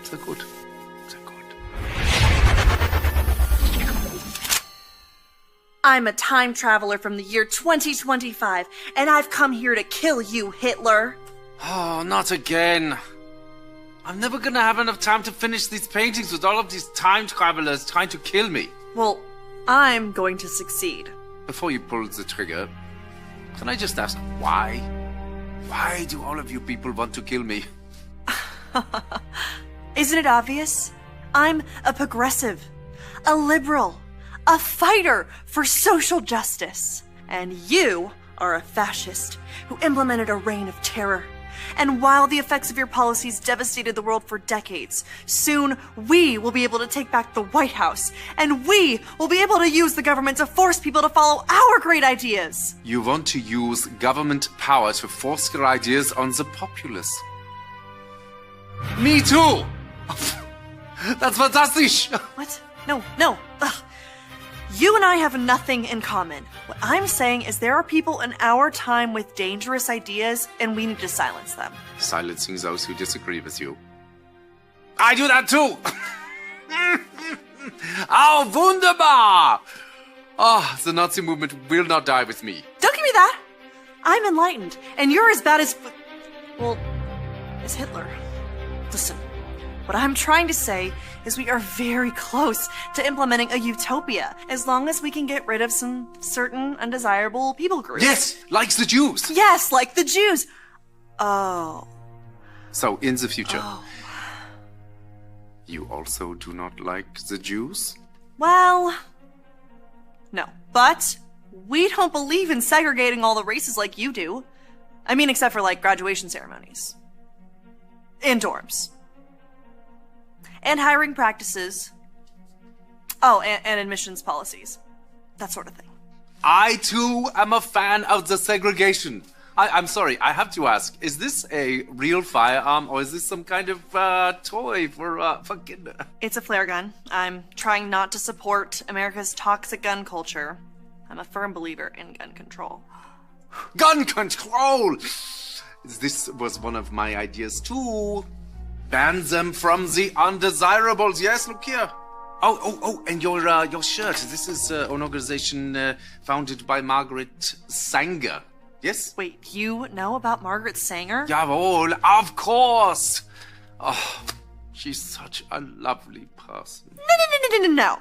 Sehr gut. Sehr gut. I'm a time traveler from the year 2025, and I've come here to kill you, Hitler. Oh, not again. I'm never gonna have enough time to finish these paintings with all of these time travelers trying to kill me. Well, I'm going to succeed. Before you pull the trigger, can I just ask why? Why do all of you people want to kill me? Isn't it obvious? I'm a progressive, a liberal, a fighter for social justice. And you are a fascist who implemented a reign of terror. And while the effects of your policies devastated the world for decades, soon we will be able to take back the White House, and we will be able to use the government to force people to follow our great ideas. You want to use government power to force your ideas on the populace. Me too! That's fantastic! What? No. Ugh. You and I have nothing in common. What I'm saying is there are people in our time with dangerous ideas, and we need to silence them. Silencing those who disagree with you. I do that too! Oh, wunderbar! Oh, the Nazi movement will not die with me. Don't give me that! I'm enlightened, and you're as bad as... well, as Hitler. Listen, what I'm trying to say is we are very close to implementing a utopia, as long as we can get rid of some certain undesirable people groups. Yes, like the Jews. Yes, like the Jews. Oh. So, in the future, Oh. you also do not like the Jews? Well, no. But we don't believe in segregating all the races like you do. I mean, except for, like, graduation ceremonies. In dorms. And hiring practices. Oh, and admissions policies. That sort of thing. I, too, am a fan of the segregation. I'm sorry, I have to ask, is this a real firearm, or is this some kind of toy for kids? It's a flare gun. I'm trying not to support America's toxic gun culture. I'm a firm believer in gun control. Gun control! This was one of my ideas, too. Ban them from the undesirables. Yes, look here. Oh, and your shirt. This is an organization founded by Margaret Sanger. Yes? Wait, you know about Margaret Sanger? Jawohl, of course. Oh, she's such a lovely person. No.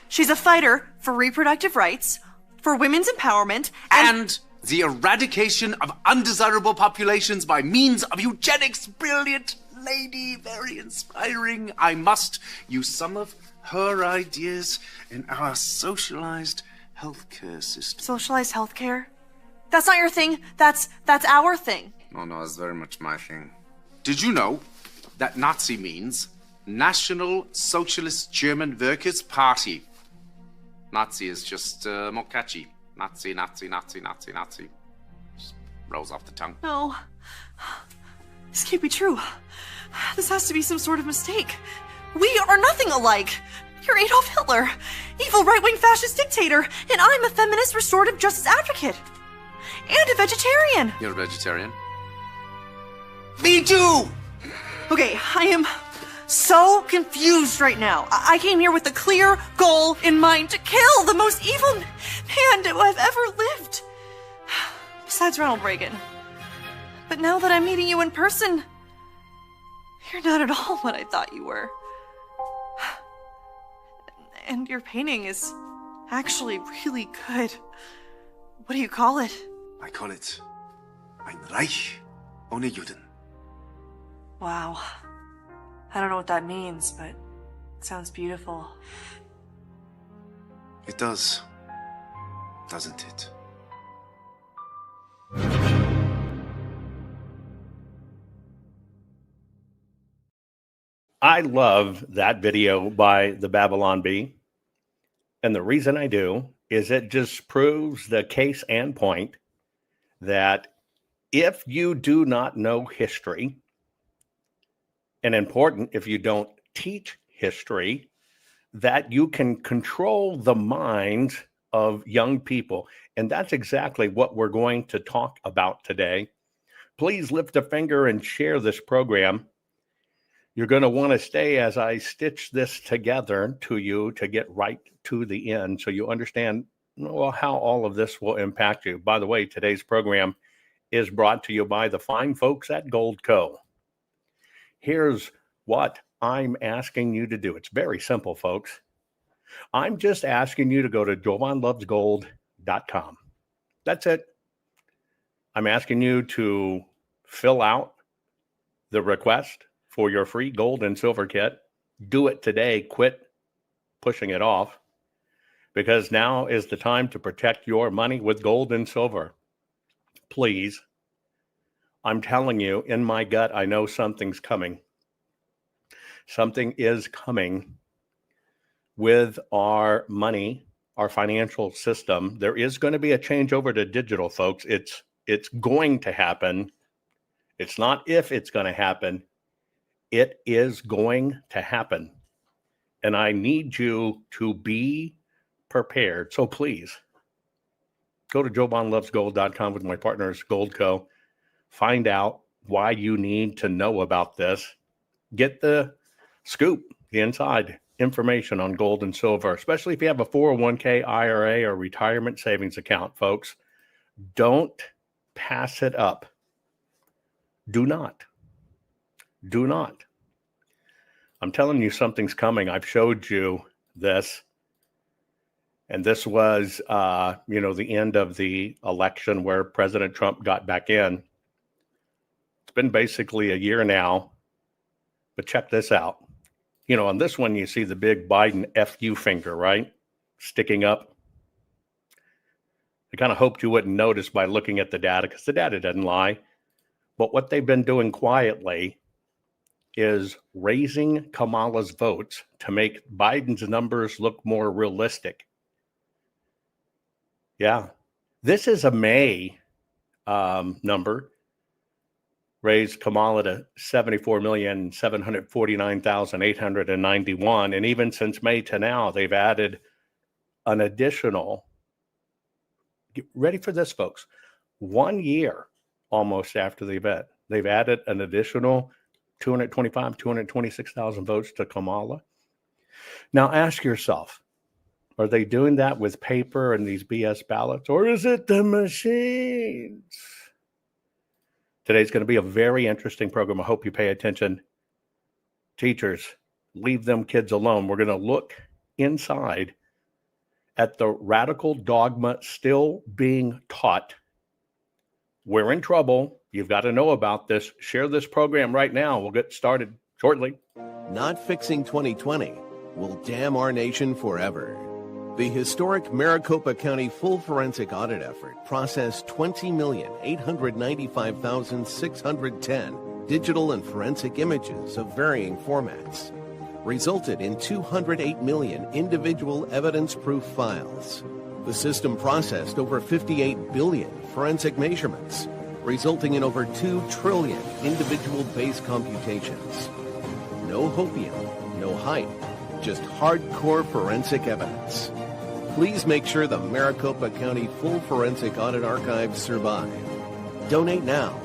She's a fighter for reproductive rights, for women's empowerment, And the eradication of undesirable populations by means of eugenics. Brilliant lady, very inspiring. I must use some of her ideas in our socialized healthcare system. Socialized healthcare? That's not your thing. That's our thing. No, it's very much my thing. Did you know that Nazi means National Socialist German Workers' Party? Nazi is just more catchy. Nazi. Just rolls off the tongue. No. This can't be true. This has to be some sort of mistake. We are nothing alike. You're Adolf Hitler, evil right-wing fascist dictator, and I'm a feminist restorative justice advocate. And a vegetarian. You're a vegetarian? Me too! Okay, I am so confused right now. I came here with a clear goal in mind to kill the most evil man to have ever lived. Besides Ronald Reagan. But now that I'm meeting you in person, you're not at all what I thought you were. And your painting is actually really good. What do you call it? I call it Ein Reich ohne Juden. Wow. I don't know what that means, but it sounds beautiful. It does, doesn't it? I love that video by the Babylon Bee. And the reason I do is it just proves the case and point that if you do not know history, and important if you don't teach history, that you can control the minds of young people. And that's exactly what we're going to talk about today. Please lift a finger and share this program. You're going to want to stay as I stitch this together to you to get right to the end so you understand how all of this will impact you. By the way, today's program is brought to you by the fine folks at Goldco. Here's what I'm asking you to do. It's very simple, folks. I'm just asking you to go to JovanLovesGold.com. That's it. I'm asking you to fill out the request for your free gold and silver kit. Do it today. Quit pushing it off, because now is the time to protect your money with gold and silver. Please. I'm telling you, in my gut, I know something's coming. Something is coming with our money, our financial system. There is going to be a change over to digital, folks. It's going to happen. It's not if it's going to happen. It is going to happen. And I need you to be prepared. So please go to JovanLovesGold.com with my partners, Goldco. Find out why you need to know about this. Get the scoop, the inside information on gold and silver, especially if you have a 401k, IRA, or retirement savings account, folks. Don't pass it up. Do not. Do not. I'm telling you, something's coming. I've showed you this. And this was, the end of the election where President Trump got back in. It's been basically a year now. But check this out. On this one, you see the big Biden FU finger, right? Sticking up. I kind of hoped you wouldn't notice by looking at the data, because the data doesn't lie. But what they've been doing quietly is raising Kamala's votes to make Biden's numbers look more realistic. Yeah. This is a May number. Raised Kamala to 74,749,891. And even since May to now, they've added an additional, get ready for this, folks, 1 year almost after the event, they've added an additional 226,000 votes to Kamala. Now ask yourself, are they doing that with paper and these BS ballots, or is it the machines? Today's going to be a very interesting program. I hope you pay attention. Teachers, leave them kids alone. We're going to look inside at the radical dogma still being taught. We're in trouble. You've got to know about this. Share this program right now. We'll get started shortly. Not fixing 2020 will damn our nation forever. The historic Maricopa County full forensic audit effort processed 20,895,610 digital and forensic images of varying formats, resulted in 208 million individual evidence-proof files. The system processed over 58 billion forensic measurements, resulting in over 2 trillion individual base computations. No hopium, no hype, just hardcore forensic evidence. Please make sure the Maricopa County Full Forensic Audit Archives survive. Donate now.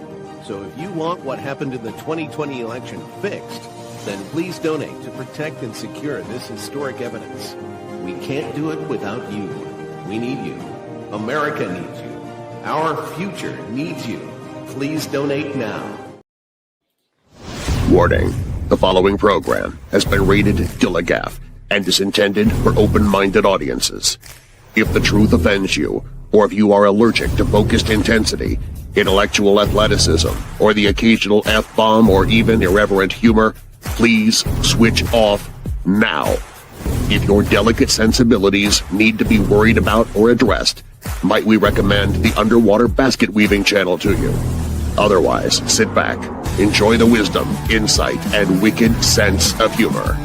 So if you want what happened in the 2020 election fixed, then please donate to protect and secure this historic evidence. We can't do it without you. We need you. America needs you. Our future needs you. Please donate now. Warning. The following program has been rated Gilligaff and is intended for open-minded audiences. If the truth offends you, or if you are allergic to focused intensity, intellectual athleticism, or the occasional F-bomb or even irreverent humor, please switch off now. If your delicate sensibilities need to be worried about or addressed, might we recommend the Underwater Basket Weaving channel to you? Otherwise, sit back, enjoy the wisdom, insight, and wicked sense of humor.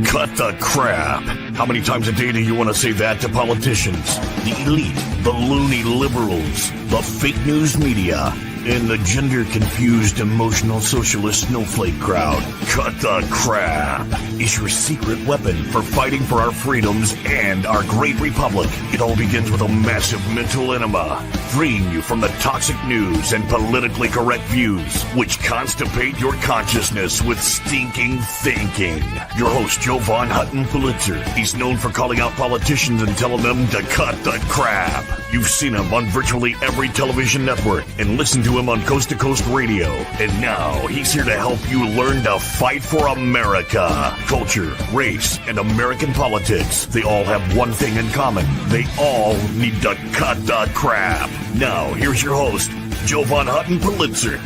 Cut the crap. How many times a day do you want to say that to politicians? The elite, the loony liberals, the fake news media. and the gender-confused, emotional socialist snowflake crowd. Cut the crap is your secret weapon for fighting for our freedoms and our great republic. It all begins with a massive mental enema, freeing you from the toxic news and politically correct views, which constipate your consciousness with stinking thinking. Your host, JovanHuttonPulitzer. He's known for calling out politicians and telling them to cut the crap. You've seen him on virtually every television network and listened to him on Coast to Coast Radio. And now he's here to help you learn to fight for America. Culture, race, and American politics. They all have one thing in common. They all need to cut the crap. Now, here's your host, JovanHuttonPulitzer.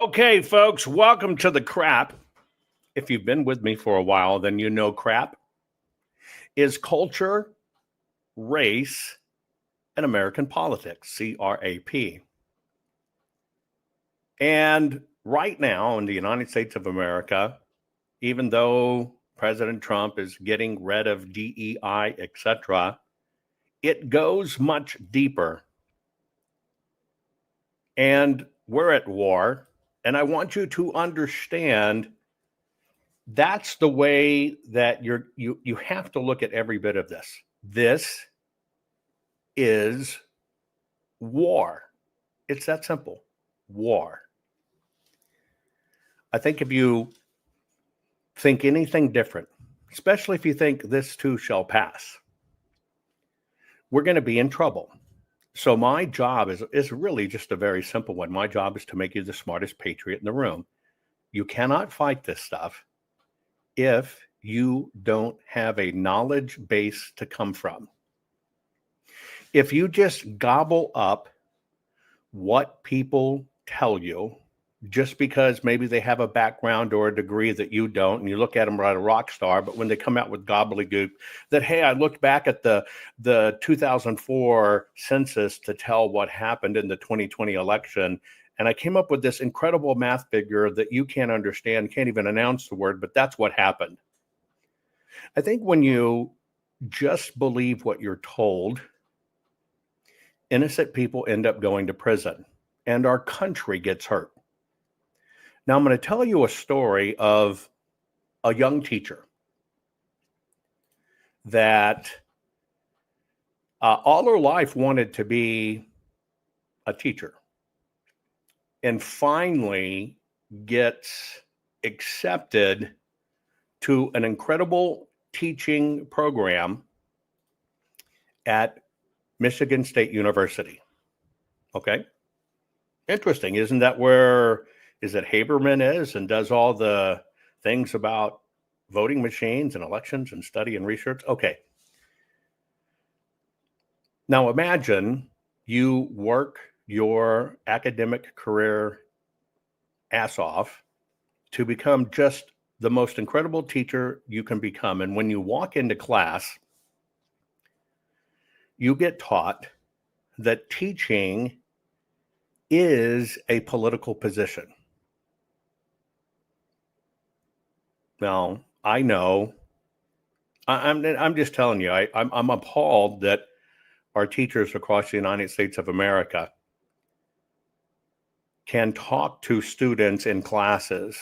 Okay, folks, welcome to the crap. If you've been with me for a while, then you know crap is culture, race, and American politics, CRAP. And right now in the United States of America, even though President Trump is getting rid of DEI, etc., it goes much deeper. And we're at war. And I want you to understand that's the way that you have to look at every bit of this. This is war. It's that simple. War. I think if you think anything different, especially if you think this too shall pass, we're going to be in trouble. So my job is really just a very simple one. My job is to make you the smartest patriot in the room. You cannot fight this stuff if you don't have a knowledge base to come from. If you just gobble up what people tell you, just because maybe they have a background or a degree that you don't, and you look at them like a rock star, but when they come out with gobbledygook that, hey, I looked back at the 2004 census to tell what happened in the 2020 election, and I came up with this incredible math figure that you can't understand, can't even announce the word, but that's what happened. I think when you just believe what you're told, innocent people end up going to prison, and our country gets hurt. Now, I'm going to tell you a story of a young teacher that all her life wanted to be a teacher and finally gets accepted to an incredible teaching program at Michigan State University. Okay. Interesting. Isn't that where... Is it Haberman is and does all the things about voting machines and elections and study and research? Okay. Now imagine you work your academic career ass off to become just the most incredible teacher you can become. And when you walk into class, you get taught that teaching is a political position. Now, I know, I'm just telling you, I'm appalled that our teachers across the United States of America can talk to students in classes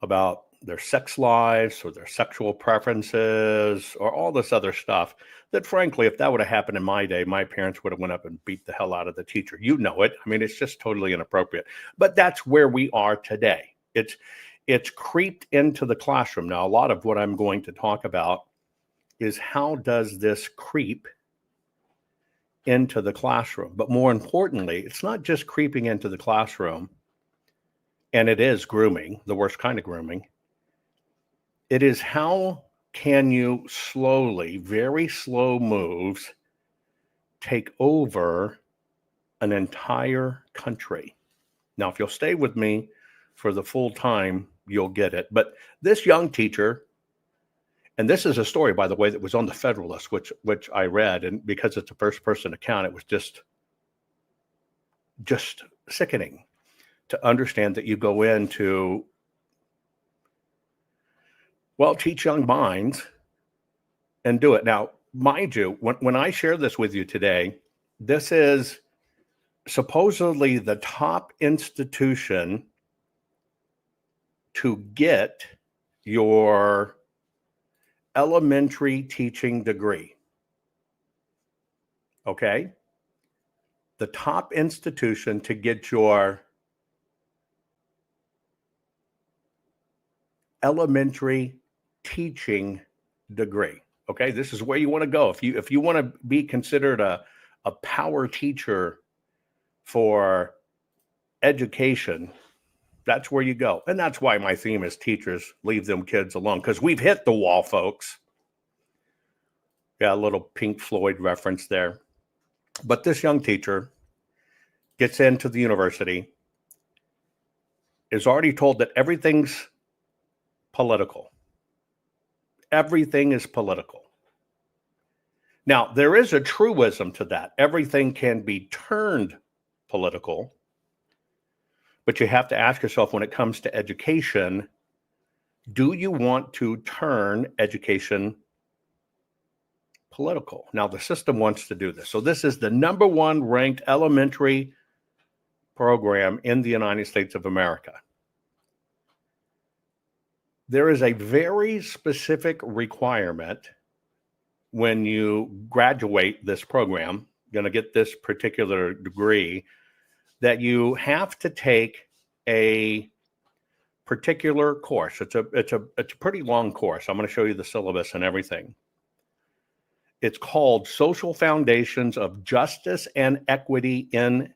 about their sex lives or their sexual preferences or all this other stuff that, frankly, if that would have happened in my day, my parents would have went up and beat the hell out of the teacher. You know it. I mean, it's just totally inappropriate. But that's where we are today. It's creeped into the classroom. Now, a lot of what I'm going to talk about is how does this creep into the classroom? But more importantly, it's not just creeping into the classroom, and it is grooming, the worst kind of grooming. It is how can you slowly, very slow moves, take over an entire country. Now, if you'll stay with me for the full time, you'll get it. But this young teacher, and this is a story, by the way, that was on the Federalist, which I read, and because it's a first-person account, it was just sickening to understand that you go into Well, teach young minds and do it. Now, mind you, when I share this with you today, this is supposedly the top institution to get your elementary teaching degree. Okay? The top institution to get your elementary teaching degree. Okay, this is where you want to go. If you want to be considered a power teacher for education, that's where you go. And that's why my theme is teachers, leave them kids alone, because we've hit the wall, folks. Yeah, a little Pink Floyd reference there. But this young teacher gets into the university, is already told that everything's political. Everything is political. Now, there is a truism to that. Everything can be turned political, but you have to ask yourself, when it comes to education, do you want to turn education political? Now, the system wants to do this. So this is the number one ranked elementary program in the United States of America. There is a very specific requirement when you graduate this program, going to get this particular degree, that you have to take a particular course. It's a pretty long course. I'm going to show you the syllabus and everything. It's called Social Foundations of Justice and Equity in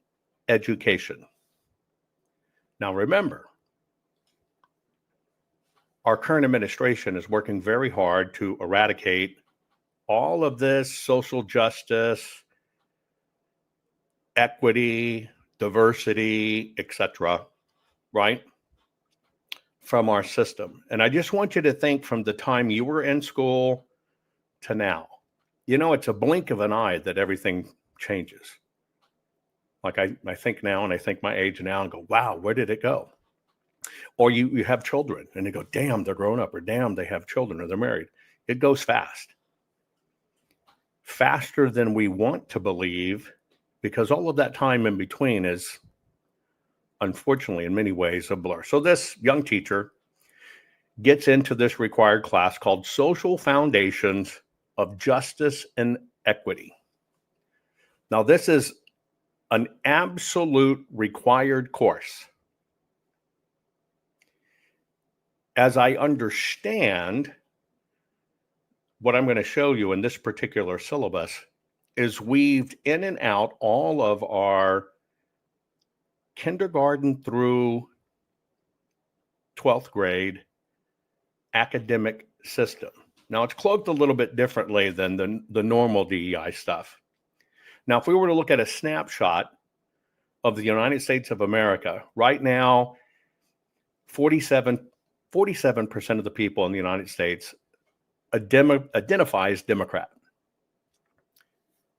Education. Now, remember, our current administration is working very hard to eradicate all of this social justice, equity, diversity, etc., right, from our system. And I just want you to think from the time you were in school to now. You know, it's a blink of an eye that everything changes. Like I think now, and I think my age now, and go, wow, where did it go? Or you have children and you go, damn, they're grown up, or damn, they have children, or they're married. It goes fast. Faster than we want to believe, because all of that time in between is, unfortunately, in many ways, a blur. So this young teacher gets into this required class called Social Foundations of Justice and Equity. Now, this is an absolute required course. As I understand, what I'm going to show you in this particular syllabus is weaved in and out all of our kindergarten through 12th grade academic system. Now, it's cloaked a little bit differently than the normal DEI stuff. Now, if we were to look at a snapshot of the United States of America, right now, 47% of the people in the United States identify as Democrat.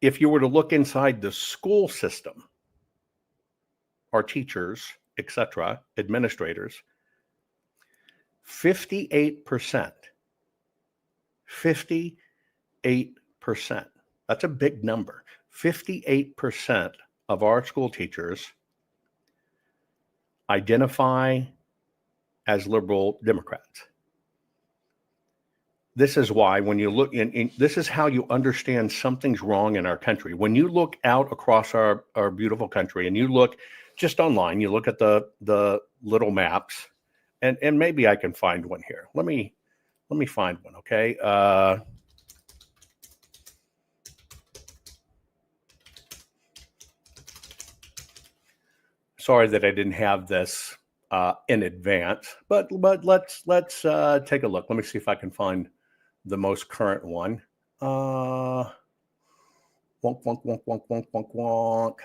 If you were to look inside the school system, our teachers, etc., administrators, 58%. 58%. That's a big number. 58% of our school teachers identify as liberal Democrats. This is why when you look in, this is how you understand something's wrong in our country. When you look out across our beautiful country and you look just online, you look at the little maps, and maybe I can find one here. Let me find one, okay? Sorry that I didn't have this in advance, but let's take a look. Let me see if I can find the most current one. Wonk, wonk, wonk, wonk, wonk, wonk, wonk.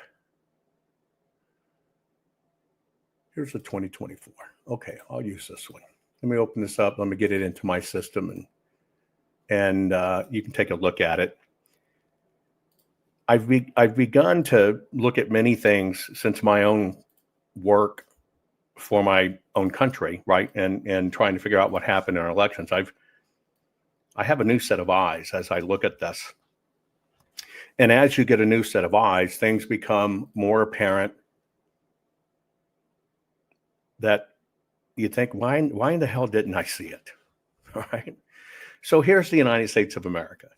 Here's the 2024. Okay, I'll use this one. Let me open this up. Let me get it into my system, and you can take a look at it. I've begun to look at many things since my own work for my own country, right? And trying to figure out what happened in our elections. I have a new set of eyes as I look at this. And as you get a new set of eyes, things become more apparent that you think, why in the hell didn't I see it? All right. So here's the United States of America.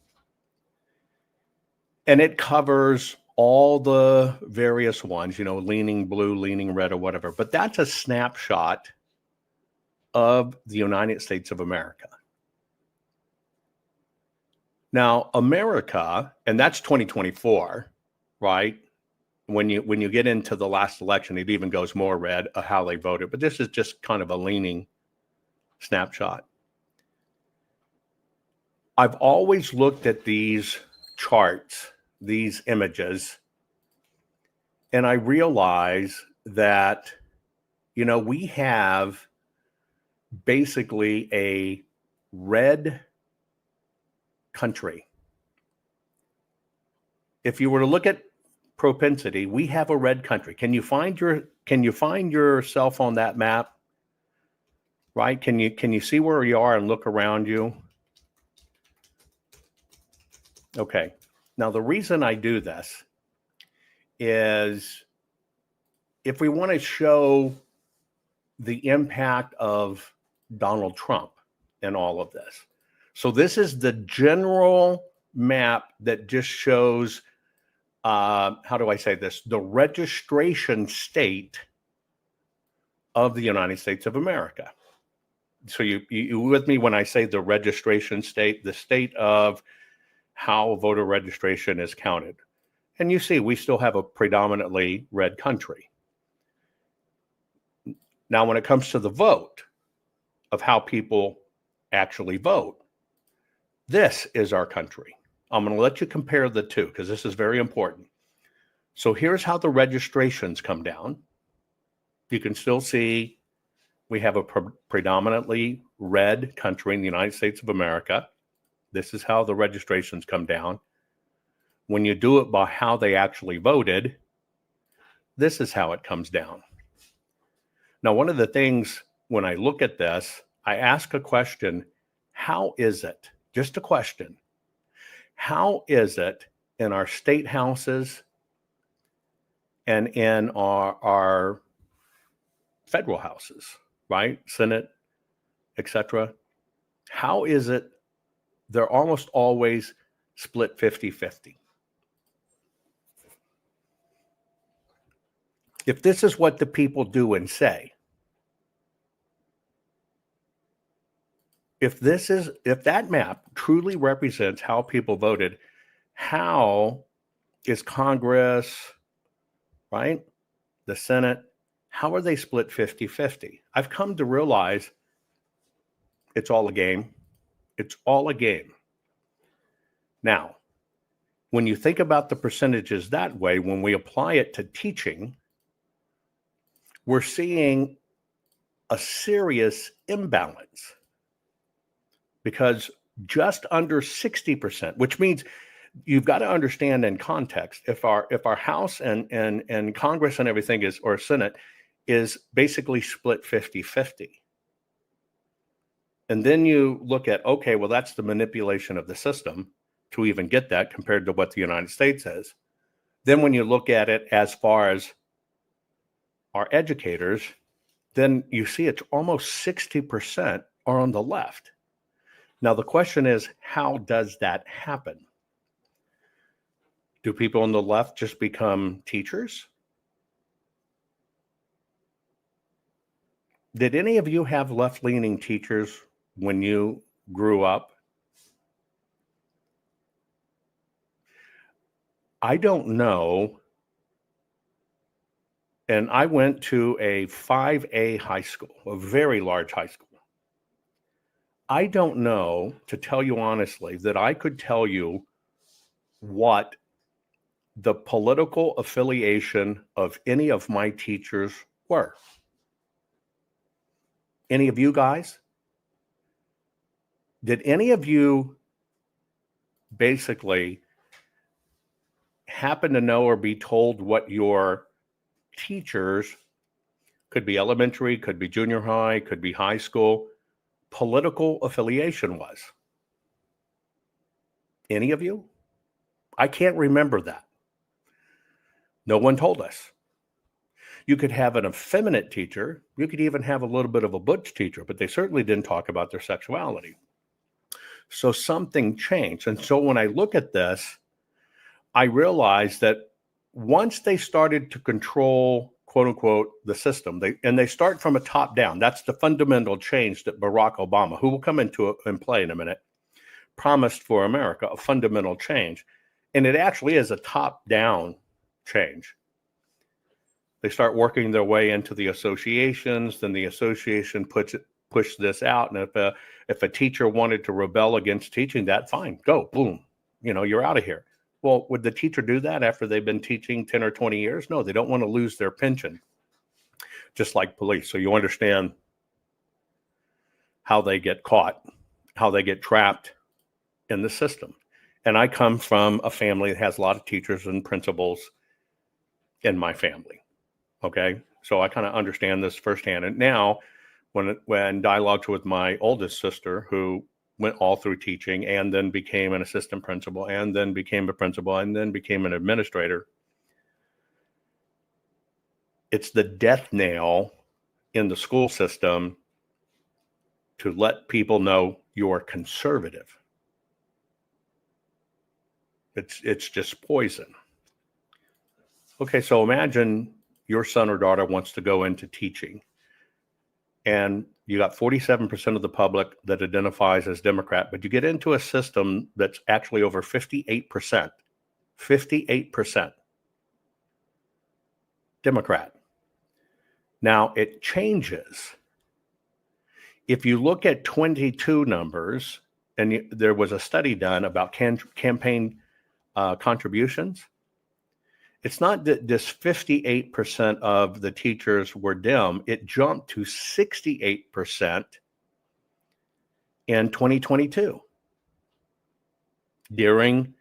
And it covers all the various ones, leaning blue, leaning red, or whatever. But that's a snapshot of the United States of America. Now, America, and that's 2024, right? When you get into the last election, it even goes more red of how they voted. But this is just kind of a leaning snapshot. I've always looked at these charts, these images, and I realize that, we have basically a red country. If you were to look at propensity, we have a red country. Can you find yourself on that map? Right? Can you see where you are and look around you? Okay. Now the reason I do this is if we want to show the impact of Donald Trump in all of this. So this is the general map that just shows, how do I say this? The registration state of the United States of America. So you with me when I say the registration state, the state of how voter registration is counted. And you see, we still have a predominantly red country. Now, when it comes to the vote of how people actually vote, this is our country. I'm going to let you compare the two because this is very important. So here's how the registrations come down. You can still see we have a predominantly red country in the United States of America. This is how the registrations come down. When you do it by how they actually voted, this is how it comes down. Now, one of the things when I look at this, I ask a question, how is it? Just a question. How is it in our state houses and in our federal houses, right? Senate, etc. How is it they're almost always split 50-50? If this is what the people do and say, if that map truly represents how people voted, how is Congress, right? The Senate, how are they split 50-50? I've come to realize it's all a game. It's all a game. Now, when you think about the percentages that way, when we apply it to teaching, we're seeing a serious imbalance. Because just under 60%, which means you've got to understand in context, if our House and Congress and everything is, or Senate, is basically split 50-50. And then you look at, okay, well, that's the manipulation of the system to even get that compared to what the United States is. Then when you look at it as far as our educators, then you see it's almost 60% are on the left. Now, the question is, how does that happen? Do people on the left just become teachers? Did any of you have left-leaning teachers when you grew up? I don't know. And I went to a 5A high school, a very large high school. I don't know, to tell you honestly, that I could tell you what the political affiliation of any of my teachers were. Any of you guys? Did any of you basically happen to know or be told what your teachers, could be elementary, could be junior high, could be high school, political affiliation was? Any of you? I can't remember that. No one told us. You could have an effeminate teacher. You could even have a little bit of a butch teacher, but they certainly didn't talk about their sexuality. So something changed. And so when I look at this, I realize that once they started to control, quote unquote, the system, they start from a top down. That's the fundamental change that Barack Obama, who will come into and play in a minute, promised for America, a fundamental change. And it actually is a top down change. They start working their way into the associations, then the association push this out. And if a teacher wanted to rebel against teaching that, fine, go, boom, you're out of here. Well, would the teacher do that after they've been teaching 10 or 20 years? No, they don't want to lose their pension, just like police. So you understand how they get caught, how they get trapped in the system. And I come from a family that has a lot of teachers and principals in my family. Okay, so I kind of understand this firsthand. And now, when dialogues with my oldest sister, who went all through teaching and then became an assistant principal and then became a principal and then became an administrator, it's the death knell in the school system to let people know you're conservative. It's just poison. Okay, so imagine your son or daughter wants to go into teaching, and you got 47% of the public that identifies as Democrat, but you get into a system that's actually over 58% Democrat. Now it changes. If you look at 22 numbers, and there was a study done about campaign contributions, it's not that this 58% of the teachers were Dem. It jumped to 68% in 2022 during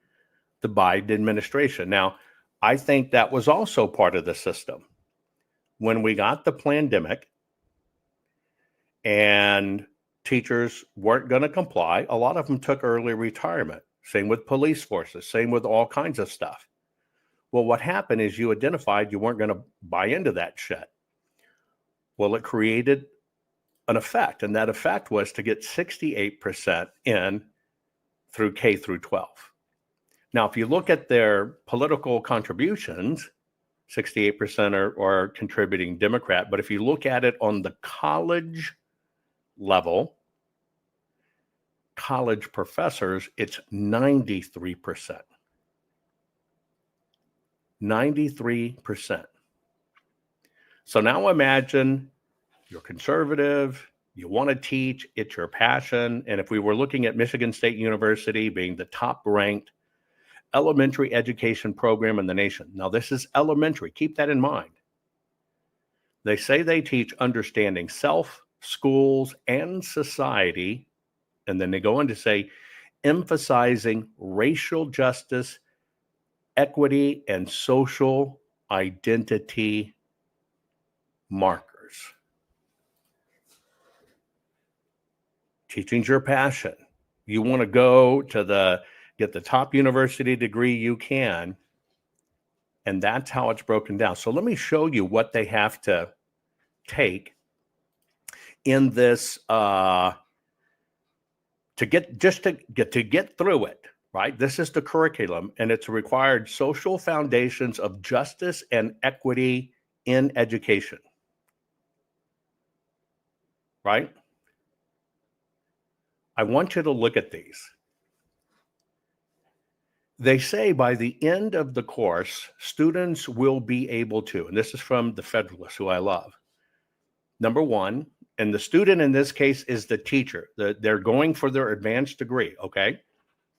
the Biden administration. Now, I think that was also part of the system. When we got the pandemic and teachers weren't going to comply, a lot of them took early retirement. Same with police forces, same with all kinds of stuff. Well, what happened is you identified you weren't going to buy into that shit. Well, it created an effect, and that effect was to get 68% in through K through 12. Now, if you look at their political contributions, 68% are contributing Democrat. But if you look at it on the college level, college professors, it's 93%. 93%. So now imagine you're conservative, you want to teach, it's your passion. And if we were looking at Michigan State University being the top ranked elementary education program in the nation. Now, this is elementary. Keep that in mind. They say they teach understanding self, schools, and society. And then they go on to say emphasizing racial justice, equity, and social identity markers. Teaching's your passion. You want to go to get the top university degree you can, and that's how it's broken down. So let me show you what they have to take in this to get through it. Right? This is the curriculum, and it's required social foundations of justice and equity in education. Right? I want you to look at these. They say by the end of the course, students will be able to, and this is from the Federalist, who I love. Number one, and the student in this case is the teacher. They're going for their advanced degree, okay?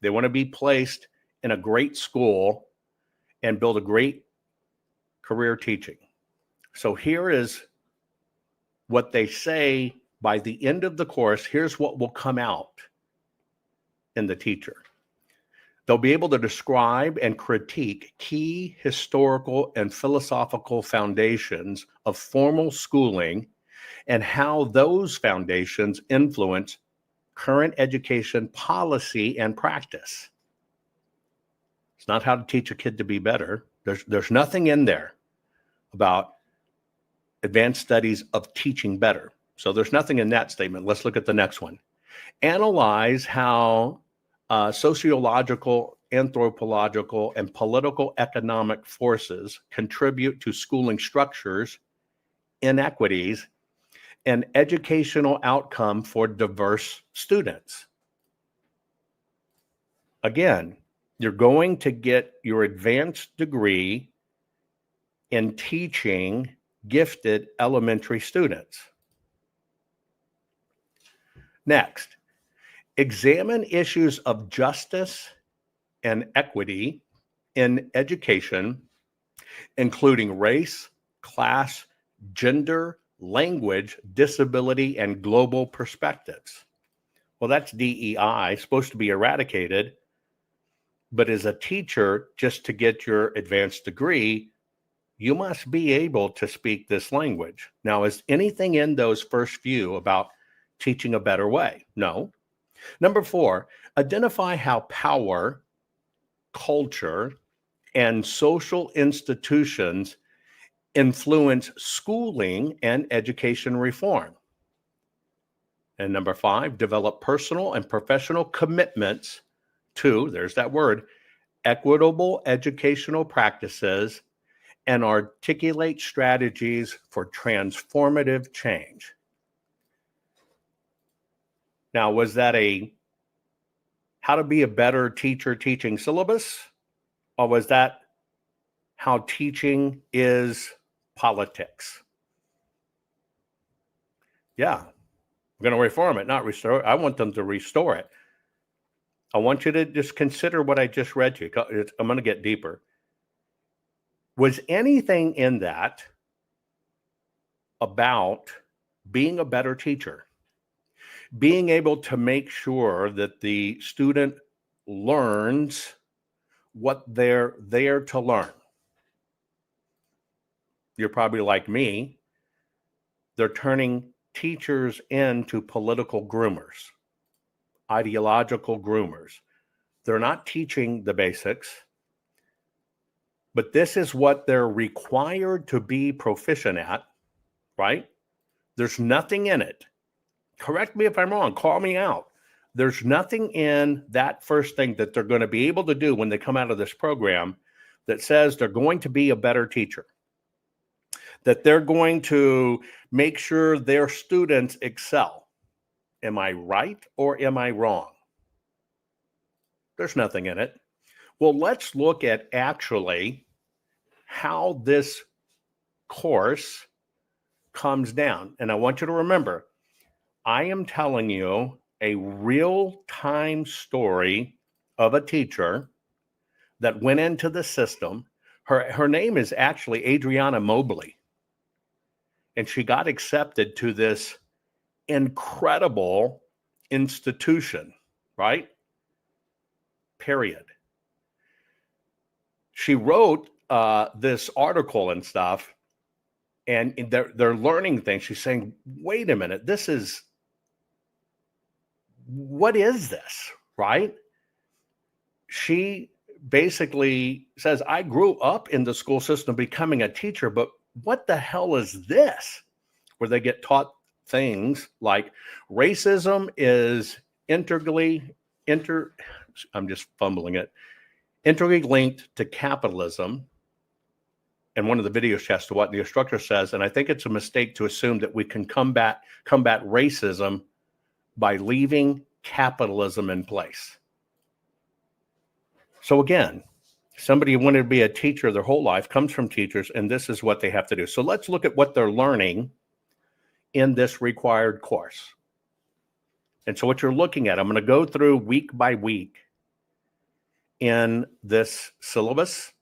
They want to be placed in a great school and build a great career teaching. So here is what they say by the end of the course. Here's what will come out in the teacher. They'll be able to describe and critique key historical and philosophical foundations of formal schooling and how those foundations influence current education policy and practice. It's not how to teach a kid to be better. There's nothing in there about advanced studies of teaching better. So there's nothing in that statement. Let's look at the next one. Analyze how sociological, anthropological, and political economic forces contribute to schooling structures, inequities, and educational outcome for diverse students. Again, you're going to get your advanced degree in teaching gifted elementary students. Next, examine issues of justice and equity in education, including race, class, gender, language, disability, and global perspectives. Well, that's DEI, supposed to be eradicated, but as a teacher, just to get your advanced degree, you must be able to speak this language. Now, is anything in those first few about teaching a better way? No. Number 4, identify how power, culture, and social institutions influence schooling and education reform. And number 5, develop personal and professional commitments to, there's that word, equitable educational practices and articulate strategies for transformative change. Now, was that a how to be a better teacher teaching syllabus? Or was that how teaching is politics? Yeah, we're going to reform it, not restore it. I want them to restore it. I want you to just consider what I just read to you. I'm going to get deeper. Was anything in that about being a better teacher? Being able to make sure that the student learns what they're there to learn. You're probably like me. They're turning teachers into political groomers, ideological groomers. They're not teaching the basics, but this is what they're required to be proficient at, right? There's nothing in it. Correct me if I'm wrong, call me out. There's nothing in that first thing that they're going to be able to do when they come out of this program that says they're going to be a better teacher, that they're going to make sure their students excel. Am I right or am I wrong? There's nothing in it. Well, let's look at actually how this course comes down. And I want you to remember, I am telling you a real-time story of a teacher that went into the system. Her name is actually Adriana Mobley. And she got accepted to this incredible institution, right? Period. She wrote this article and stuff, and they're learning things. She's saying, wait a minute, what is this, right? She basically says, I grew up in the school system becoming a teacher, but what the hell is this? Where they get taught things like racism is integrally linked to capitalism. And one of the videos has to what the instructor says, and I think it's a mistake to assume that we can combat racism by leaving capitalism in place. So again, somebody who wanted to be a teacher their whole life comes from teachers, and this is what they have to do. So let's look at what they're learning in this required course. And so what you're looking at, I'm going to go through week by week in this syllabus.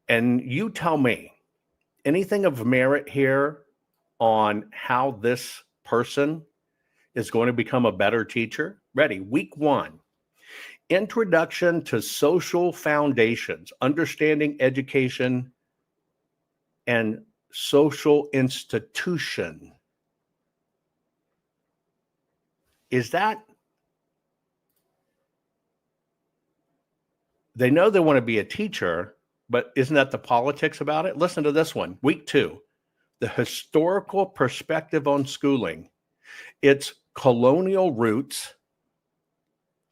And you tell me anything of merit here on how this person is going to become a better teacher. Ready? Week 1, Introduction to Social Foundations, Understanding Education and Social Institution. Is that They know they want to be a teacher, but isn't that the politics about it? Listen to this one. Week 2, the historical perspective on schooling. Its colonial roots,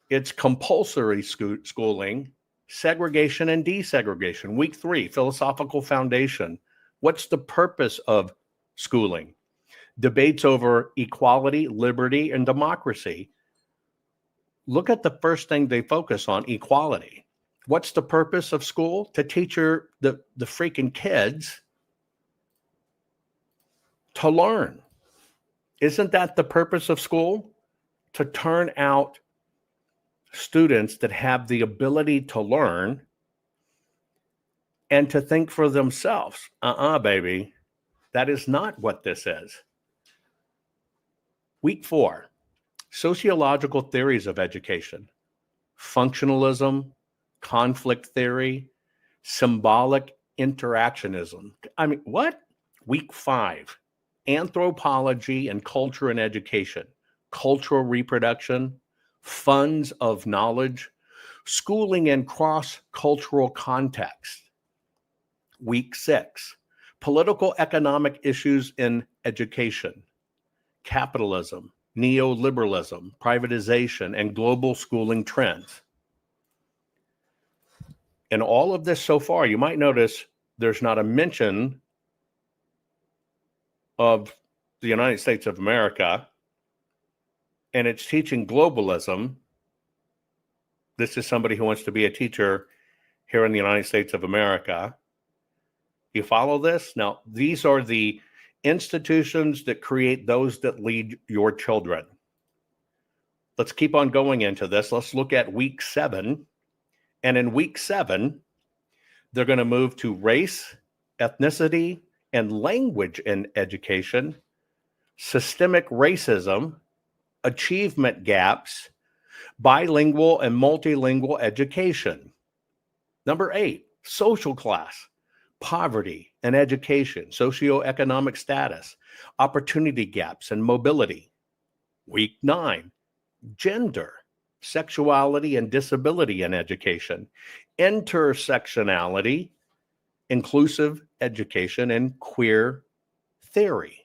its compulsory schooling, segregation and desegregation. Week 3, philosophical foundation. What's the purpose of schooling? Debates over equality, liberty, and democracy. Look at the first thing they focus on, equality. What's the purpose of school? To teach the freaking kids to learn. Isn't that the purpose of school? To turn out students that have the ability to learn and to think for themselves. Baby, that is not what this is. Week 4, sociological theories of education, functionalism, conflict theory, symbolic interactionism. I mean, what? Week 5, anthropology and culture in education, cultural reproduction, funds of knowledge, schooling in cross-cultural context. Week 6, political economic issues in education, capitalism, neoliberalism, privatization, and global schooling trends. In all of this so far, you might notice there's not a mention of the United States of America, and it's teaching globalism. This is somebody who wants to be a teacher here in the United States of America. You follow this? Now, these are the institutions that create those that lead your children. Let's keep on going into this. Let's look at week 7. And in week 7, they're going to move to race, ethnicity, and language in education, systemic racism, achievement gaps, bilingual and multilingual education. Number 8, social class, poverty and education, socioeconomic status, opportunity gaps and mobility. Week 9, gender, sexuality and disability in education, intersectionality, inclusive education, and queer theory.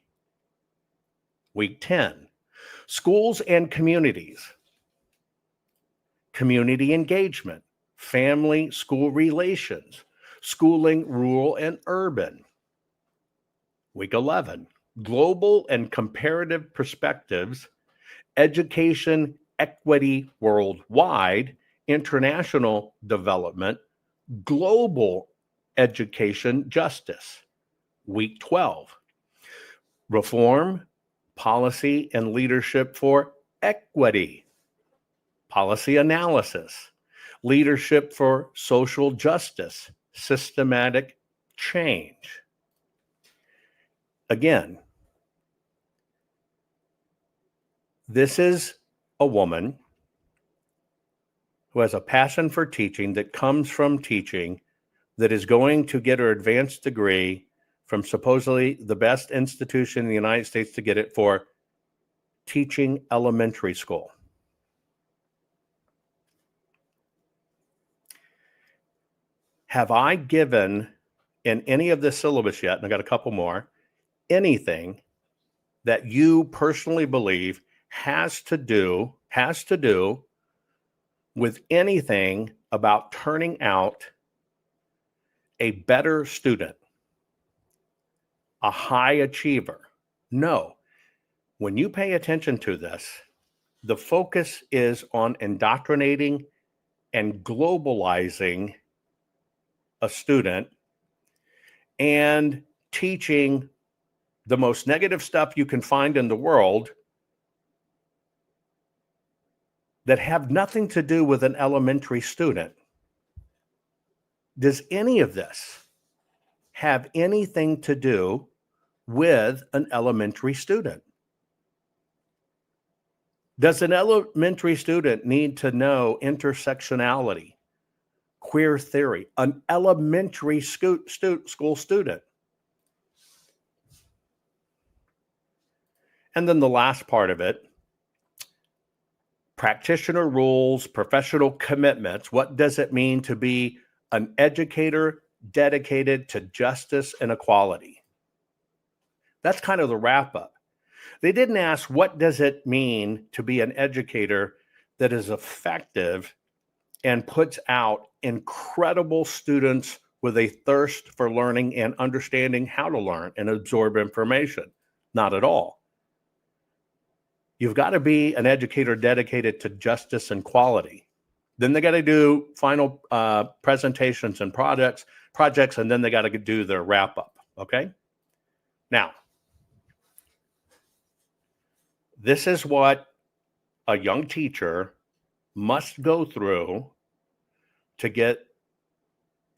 Week 10, schools and communities, community engagement, family school relations, schooling rural and urban. Week 11, global and comparative perspectives, education equity worldwide, international development, global education justice. Week 12, reform, policy, and leadership for equity, policy analysis, leadership for social justice, systematic change. Again, this is a woman who has a passion for teaching, that comes from teaching, that is going to get her advanced degree from supposedly the best institution in the United States to get it for teaching elementary school. Have I given in any of the syllabus yet, and I got a couple more, anything that you personally believe has to do with anything about turning out a better student, a high achiever? No. When you pay attention to this, the focus is on indoctrinating and globalizing a student and teaching the most negative stuff you can find in the world that have nothing to do with an elementary student. Does any of this have anything to do with an elementary student? Does an elementary student need to know intersectionality, queer theory? An elementary school student. And then the last part of it, practitioner rules, professional commitments. What does it mean to be an educator dedicated to justice and equality? That's kind of the wrap up. They didn't ask, what does it mean to be an educator that is effective and puts out incredible students with a thirst for learning and understanding how to learn and absorb information? Not at all. You've got to be an educator dedicated to justice and quality. Then they got to do final presentations and projects, and then they got to do their wrap up. Okay. Now, this is what a young teacher must go through to get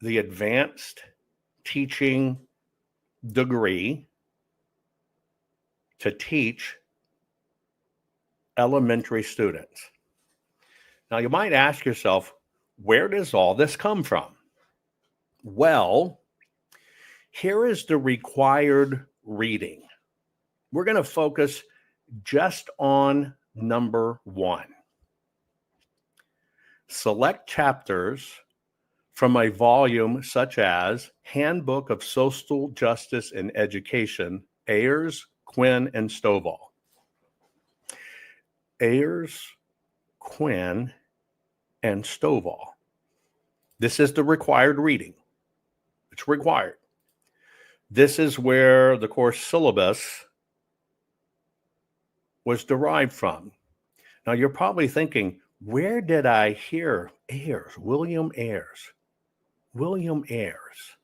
the advanced teaching degree to teach elementary students. Now, you might ask yourself, where does all this come from? Well, here is the required reading. We're going to focus just on number 1. Select chapters from a volume such as Handbook of Social Justice in Education, Ayers, Quinn, and Stovall. Ayers, Quinn, and Stovall. This is the required reading. It's required. This is where the course syllabus was derived from. Now, you're probably thinking, where did I hear Ayers? William Ayers. William Ayers.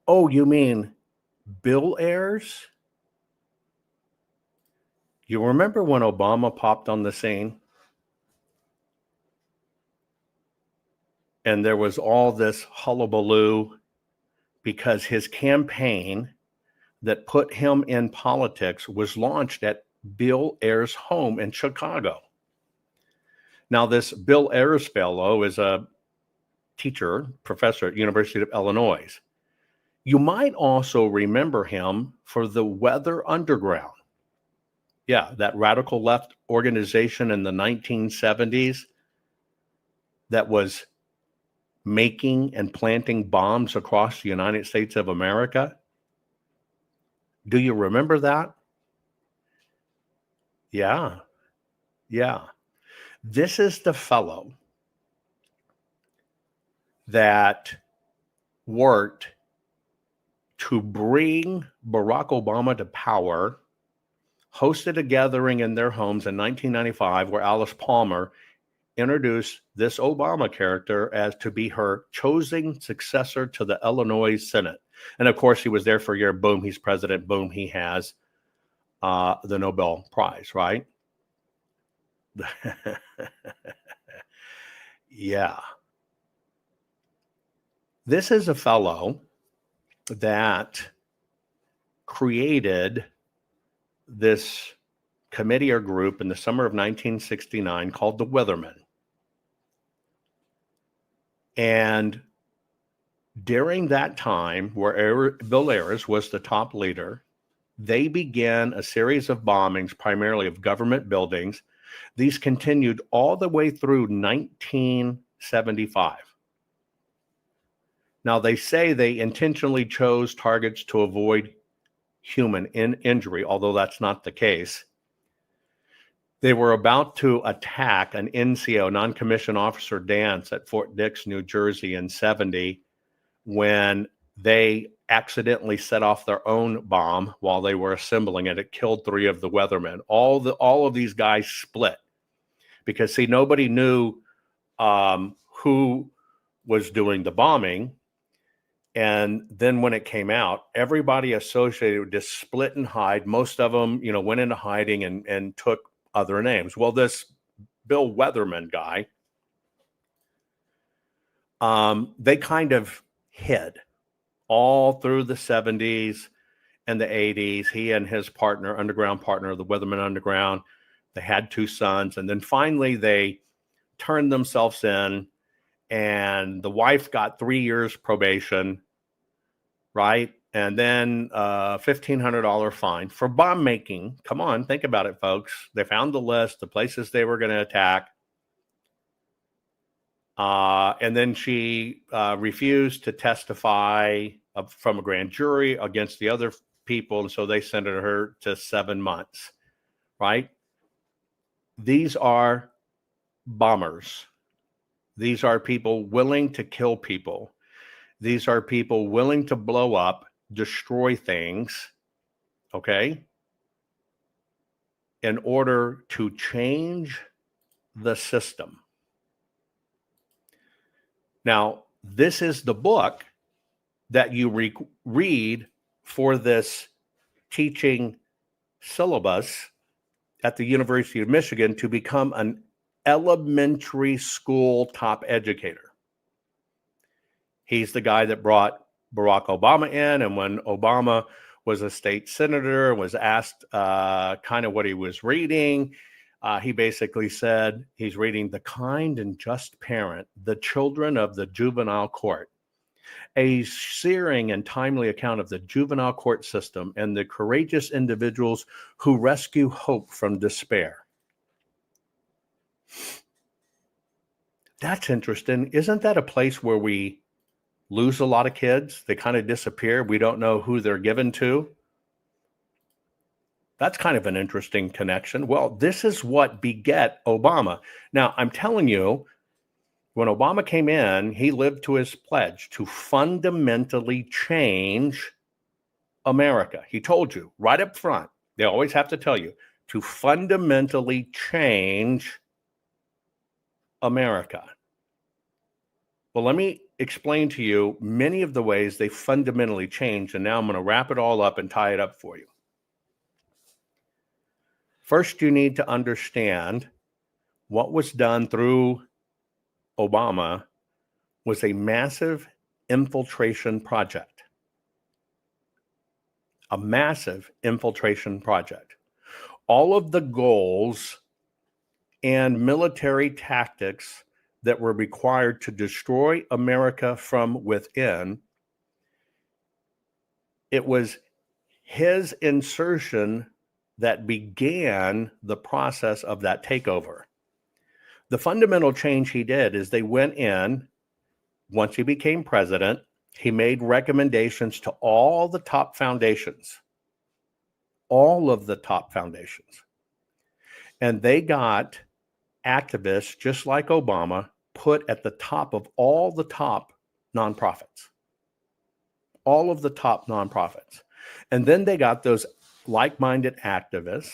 Oh, you mean Bill Ayers? You remember when Obama popped on the scene? And there was all this hullabaloo because his campaign that put him in politics was launched at Bill Ayers' home in Chicago. Now, this Bill Ayers fellow is a teacher, professor at University of Illinois. You might also remember him for the Weather Underground. Yeah, that radical left organization in the 1970s that was making and planting bombs across the United States of America. Do you remember that? Yeah. This is the fellow that worked to bring Barack Obama to power, hosted a gathering in their homes in 1995 where Alice Palmer introduced this Obama character as to be her chosen successor to the Illinois Senate. And of course, he was there for a year. Boom, he's president. Boom, he has the Nobel Prize, right? Yeah. This is a fellow that created this committee or group in the summer of 1969 called the Weathermen. And during that time, where Bill Ayers was the top leader, they began a series of bombings, primarily of government buildings. These continued all the way through 1975. Now, they say they intentionally chose targets to avoid human injury, although that's not the case. They were about to attack an NCO, non-commissioned officer dance at Fort Dix, New Jersey in 70 when they accidentally set off their own bomb while they were assembling it. It killed 3 of the weathermen. All of these guys split because, see, nobody knew who was doing the bombing. And then when it came out, everybody associated with this split and hide. Most of them, went into hiding and took other names. Well, this Bill Weatherman guy, they kind of hid all through the 70s and the 80s. He and his partner, underground partner, the Weatherman Underground, they had 2 sons. And then finally they turned themselves in, and the wife got 3 years probation, right? and then a $1,500 fine for bomb making. Come on, think about it, folks. They found the list, the places they were going to attack. And then she refused to testify from a grand jury against the other people. And so they sentenced her to 7 months, right? These are bombers. These are people willing to kill people. These are people willing to blow up, destroy things, okay, in order to change the system. Now, this is the book that you read for this teaching syllabus at the University of Michigan to become an elementary school top educator. He's the guy that brought Barack Obama in, and when Obama was a state senator and was asked kind of what he was reading, he basically said he's reading The Kind and Just Parent, The Children of the Juvenile Court, a searing and timely account of the juvenile court system and the courageous individuals who rescue hope from despair. That's interesting. Isn't that a place where we lose a lot of kids? They kind of disappear. We don't know who they're given to. That's kind of an interesting connection. Well, this is what beget Obama. Now, I'm telling you, when Obama came in, he lived to his pledge to fundamentally change America. He told you right up front, they always have to tell you, to fundamentally change America. Well, let me explain to you many of the ways they fundamentally changed, and now I'm going to wrap it all up and tie it up for you. First, you need to understand what was done through Obama was a massive infiltration project. A massive infiltration project. All of the goals and military tactics that were required to destroy America from within, it was his insertion that began the process of that takeover. The fundamental change he did is they went in, once he became president, he made recommendations to all the top foundations, all of the top foundations. And they got activists, just like Obama, put at the top of all the top nonprofits. All of the top nonprofits. And then they got those like-minded activists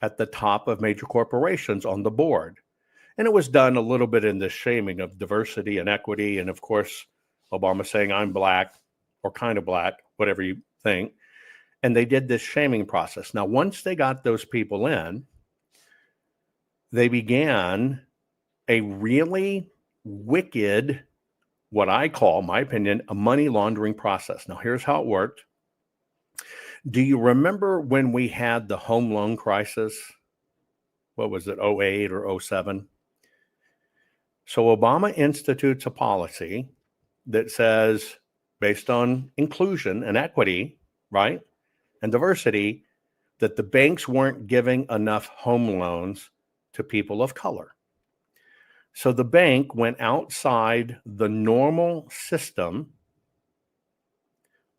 at the top of major corporations on the board. And it was done a little bit in the shaming of diversity and equity. And of course, Obama saying, I'm black or kind of black, whatever you think. And they did this shaming process. Now, once they got those people in, they began a really wicked, what I call, my opinion, a money laundering process. Now, here's how it worked. Do you remember when we had the home loan crisis? What was it, 08 or 07? So Obama institutes a policy that says, based on inclusion and equity, right, and diversity, that the banks weren't giving enough home loans to people of color. So the bank went outside the normal system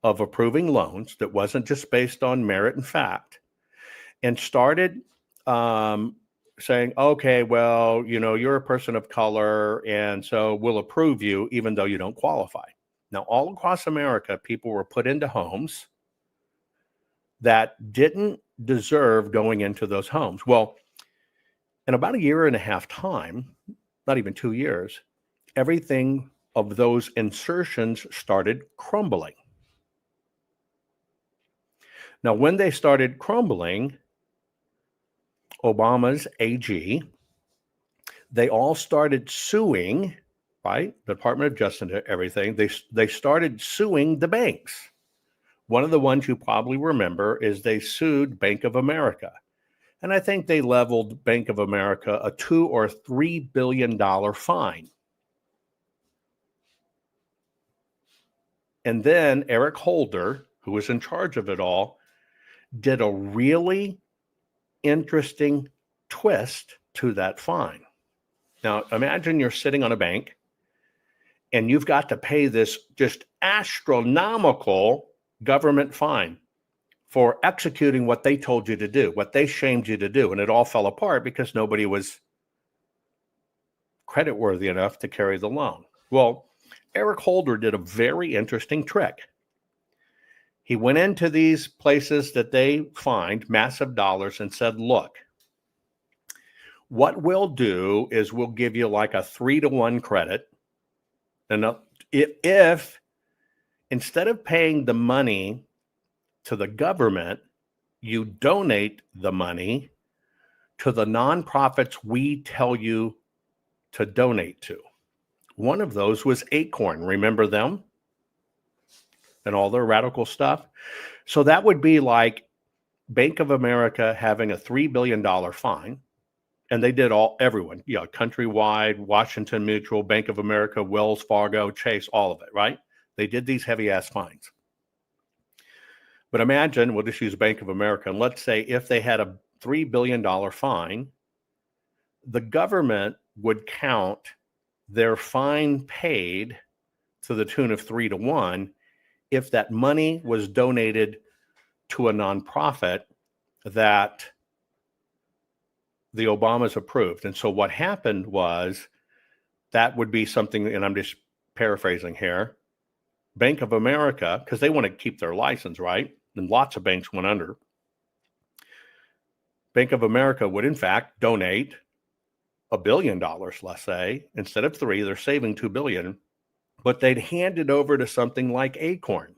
of approving loans that wasn't just based on merit and fact, and started saying, okay, well, you know, you're a person of color, and so we'll approve you even though you don't qualify. Now, all across America, people were put into homes that didn't deserve going into those homes. Well, in about a year and a half time, not even 2 years, everything of those insertions started crumbling. Now, when they started crumbling, Obama's AG, they all started suing, right? The Department of Justice and everything. They started suing the banks. One of the ones you probably remember is they sued Bank of America. And I think they leveled Bank of America a $2 or $3 billion fine. And then Eric Holder, who was in charge of it all, did a really interesting twist to that fine. Now, imagine you're sitting on a bank and you've got to pay this just astronomical government fine for executing what they told you to do, what they shamed you to do. And it all fell apart because nobody was creditworthy enough to carry the loan. Well, Eric Holder did a very interesting trick. He went into these places that they fined massive dollars and said, look, what we'll do is we'll give you like a 3-to-1 credit. And if instead of paying the money to the government, you donate the money to the nonprofits we tell you to donate to. One of those was Acorn. Remember them? And all their radical stuff. So that would be like Bank of America having a $3 billion fine. And they did everyone, Countrywide, Washington Mutual, Bank of America, Wells Fargo, Chase, all of it, right? They did these heavy ass fines. But imagine, we'll just use Bank of America. And let's say if they had a $3 billion fine, the government would count their fine paid to the tune of 3-to-1 if that money was donated to a nonprofit that the Obamas approved. And so what happened was that would be something, and I'm just paraphrasing here, Bank of America, because they want to keep their license, right? And lots of banks went under. Bank of America would, in fact, donate $1 billion, let's say. Instead of 3, they're saving $2 billion, but they'd hand it over to something like Acorn.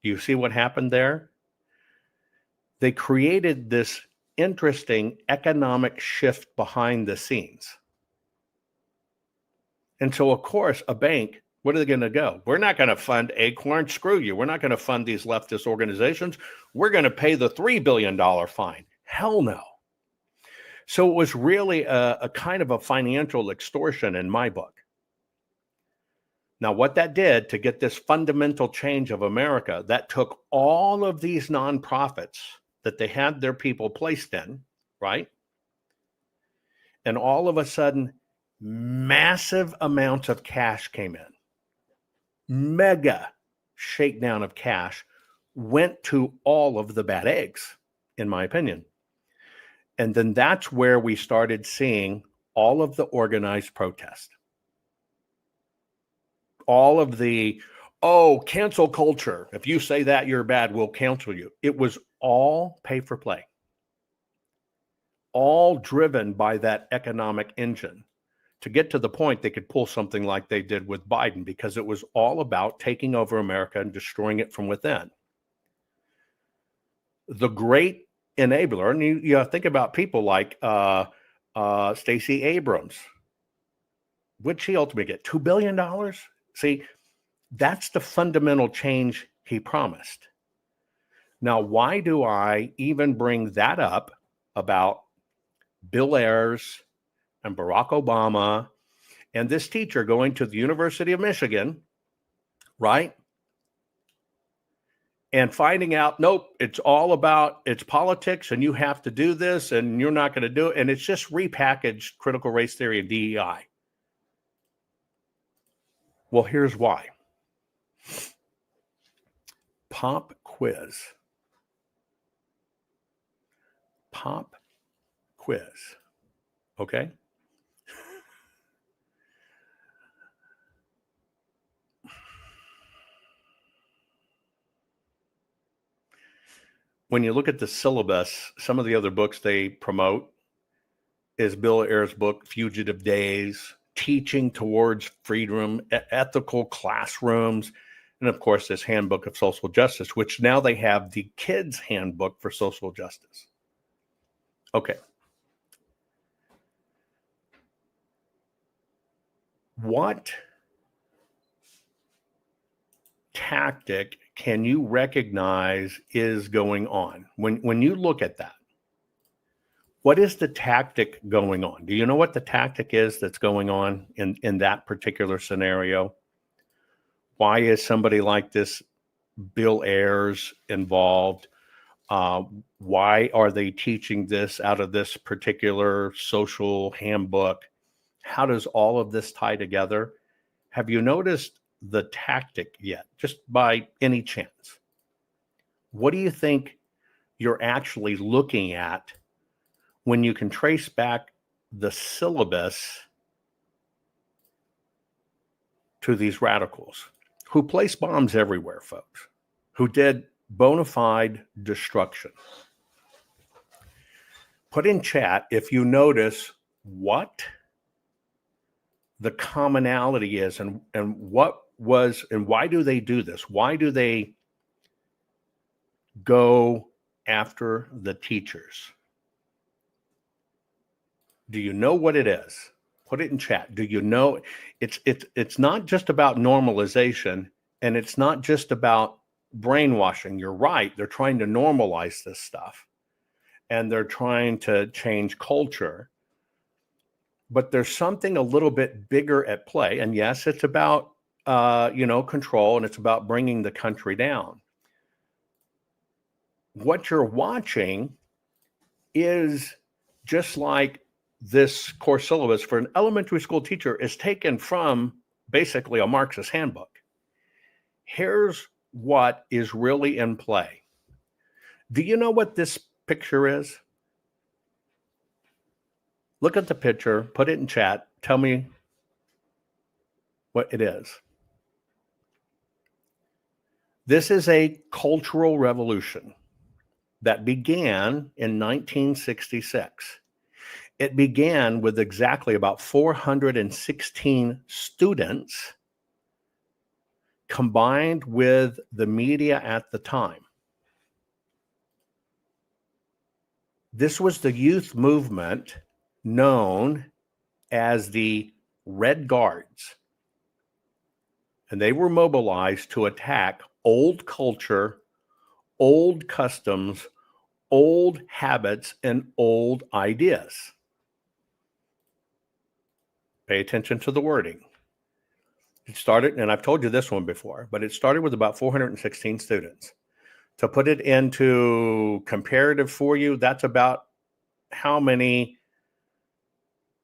Do you see what happened there? They created this interesting economic shift behind the scenes. And so, of course, a bank, what are they going to go? We're not going to fund Acorn. Screw you. We're not going to fund these leftist organizations. We're going to pay the $3 billion fine. Hell no. So it was really a kind of a financial extortion in my book. Now, what that did to get this fundamental change of America, that took all of these nonprofits that they had their people placed in, right? And all of a sudden, massive amounts of cash came in. Mega shakedown of cash went to all of the bad eggs, in my opinion. And then that's where we started seeing all of the organized protest. All of the, cancel culture. If you say that you're bad, we'll cancel you. It was all pay for play. All driven by that economic engine to get to the point they could pull something like they did with Biden, because it was all about taking over America and destroying it from within. The great enabler, and you think about people like Stacey Abrams. What'd she ultimately get? $2 billion? See, that's the fundamental change he promised. Now, why do I even bring that up about Bill Ayers and Barack Obama and this teacher going to the University of Michigan, right? And finding out, nope, it's politics and you have to do this and you're not going to do it. And it's just repackaged critical race theory and DEI. Well, here's why. Pop quiz. Pop quiz. Okay? When you look at the syllabus, some of the other books they promote is Bill Ayers' book, Fugitive Days, Teaching Towards Freedom, Ethical Classrooms, and of course, this Handbook of Social Justice, which now they have the Kids' Handbook for Social Justice. Okay. What tactic can you recognize is going on? When you look at that, what is the tactic going on? Do you know what the tactic is that's going on in that particular scenario? Why is somebody like this Bill Ayers involved? Why are they teaching this out of this particular social handbook? How does all of this tie together? Have you noticed the tactic yet, just by any chance? What do you think you're actually looking at when you can trace back the syllabus to these radicals who place bombs everywhere, folks, who did bona fide destruction? Put in chat if you notice what the commonality is and what was, and why do they do this? Why do they go after the teachers? Do you know what it is? Put it in chat. Do you know? It's not just about normalization, and it's not just about brainwashing. You're right. They're trying to normalize this stuff, and they're trying to change culture. But there's something a little bit bigger at play. And yes, it's about control, and it's about bringing the country down. What you're watching is just like this course syllabus for an elementary school teacher is taken from basically a Marxist handbook. Here's what is really in play. Do you know what this picture is? Look at the picture, put it in chat, tell me what it is. This is a cultural revolution that began in 1966. It began with exactly about 416 students combined with the media at the time. This was the youth movement known as the Red Guards. And they were mobilized to attack old culture, old customs, old habits, and old ideas. Pay attention to the wording. It started, and I've told you this one before, but it started with about 416 students. To put it into comparative for you, that's about how many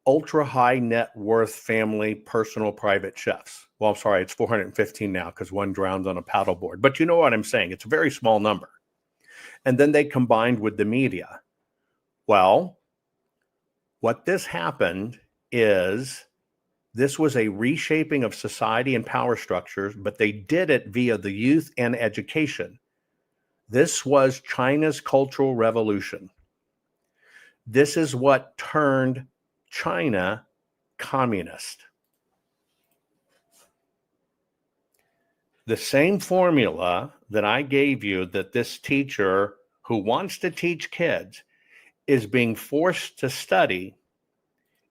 ultra high net worth family personal private chefs. Well, I'm sorry, it's 415 now because one drowned on a paddleboard. But you know what I'm saying? It's a very small number. And then they combined with the media. Well, what this happened is this was a reshaping of society and power structures, but they did it via the youth and education. This was China's Cultural Revolution. This is what turned China communist. The same formula that I gave you that this teacher who wants to teach kids is being forced to study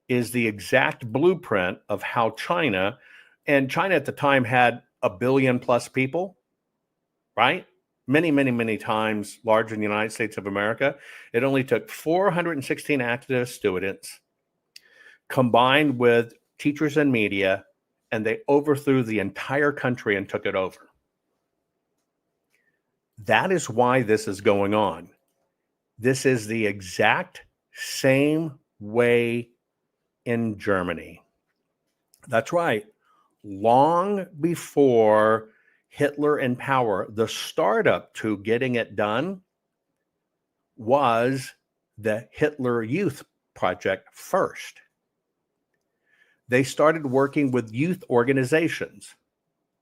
is the exact blueprint of how China, and China at the time had 1 billion plus people, right? Many, many, many times larger than the United States of America. It only took 416 active students combined with teachers and media, and they overthrew the entire country and took it over. That is why this is going on. This is the exact same way in Germany. That's right. Long before Hitler in power, the startup to getting it done was the Hitler Youth Project first. They started working with youth organizations,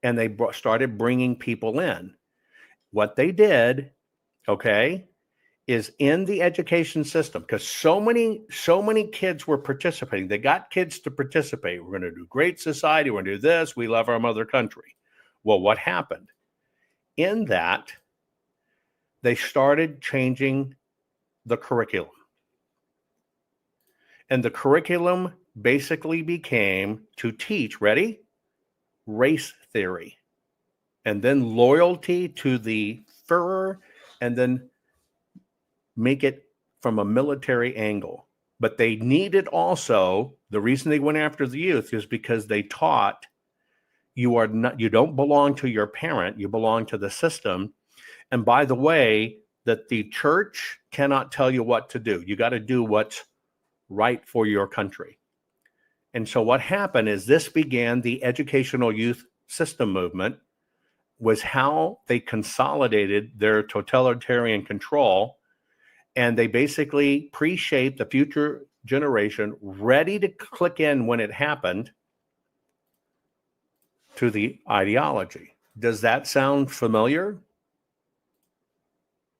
and they started bringing people in. What they did, okay, is in the education system, because so many kids were participating. They got kids to participate. We're going to do great society. We're going to do this. We love our mother country. Well, what happened? In that, they started changing the curriculum. And the curriculum basically became to teach, ready? Race theory. And then loyalty to the Führer, and then make it from a military angle. But they needed also, the reason they went after the youth is because they taught You don't belong to your parent, you belong to the system. And by the way, that the church cannot tell you what to do. You got to do what's right for your country. And so what happened is this began the educational youth system movement, was how they consolidated their totalitarian control. And they basically pre-shaped the future generation, ready to click in when it happened, to the ideology. Does that sound familiar?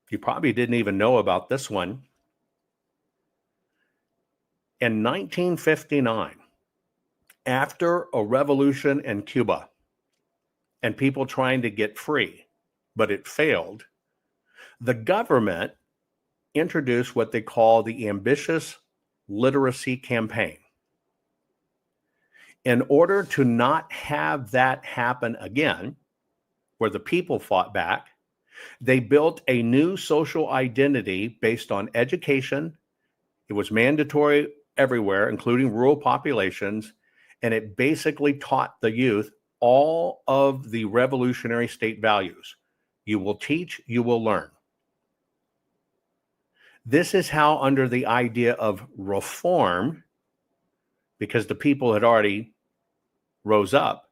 You probably didn't even know about this one. In 1959, after a revolution in Cuba and people trying to get free, but it failed, the government introduced what they call the Ambitious Literacy Campaign. In order to not have that happen again, where the people fought back, they built a new social identity based on education. It was mandatory everywhere, including rural populations, and it basically taught the youth all of the revolutionary state values. You will teach, you will learn. This is how, under the idea of reform, because the people had already rose up,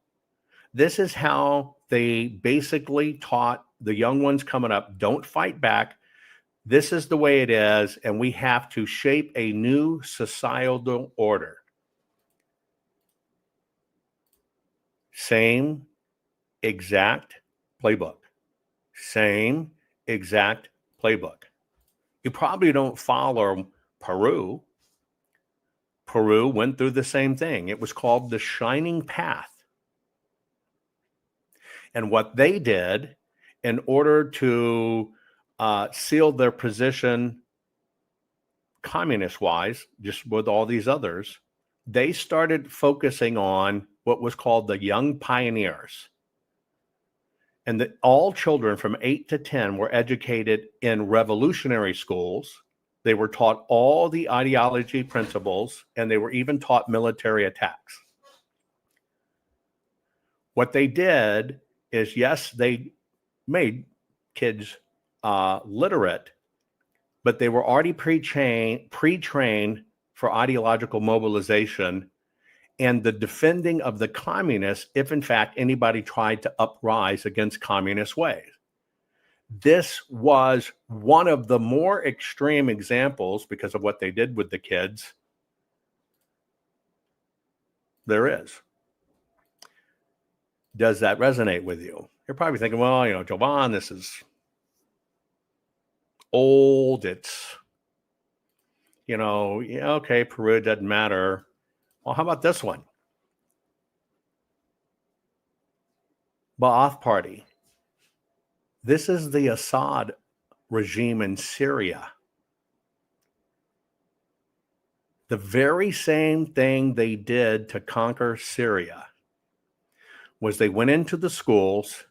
this is how they basically taught the young ones coming up, don't fight back. This is the way it is, and we have to shape a new societal order. Same exact playbook. Same exact playbook. You probably don't follow Peru. Peru went through the same thing. It was called the Shining Path. And what they did, in order to seal their position communist-wise, just with all these others, they started focusing on what was called the Young Pioneers. And that all children from 8 to 10 were educated in revolutionary schools. They were taught all the ideology principles, and they were even taught military attacks. What they did is, yes, they made kids literate, but they were already pre-trained for ideological mobilization and the defending of the communists if, in fact, anybody tried to uprise against communist ways. This was one of the more extreme examples, because of what they did with the kids, there is. Does that resonate with you? You're probably thinking, well, Jovan, this is old. It's, okay, Peru doesn't matter. Well, how about this one? Ba'ath Party. This is the Assad regime in Syria. The very same thing they did to conquer Syria was they went into the schools,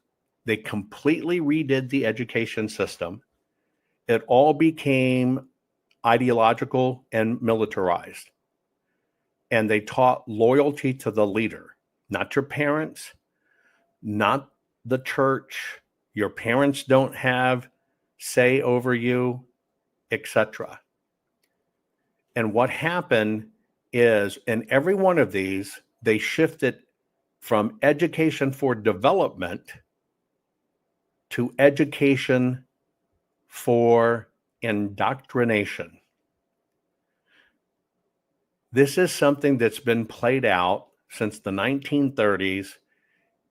they completely redid the education system. It all became ideological and militarized. And they taught loyalty to the leader, not your parents, not the church. Your parents don't have say over you, etc. And what happened is, in every one of these, they shifted from education for development to education for indoctrination. This is something that's been played out since the 1930s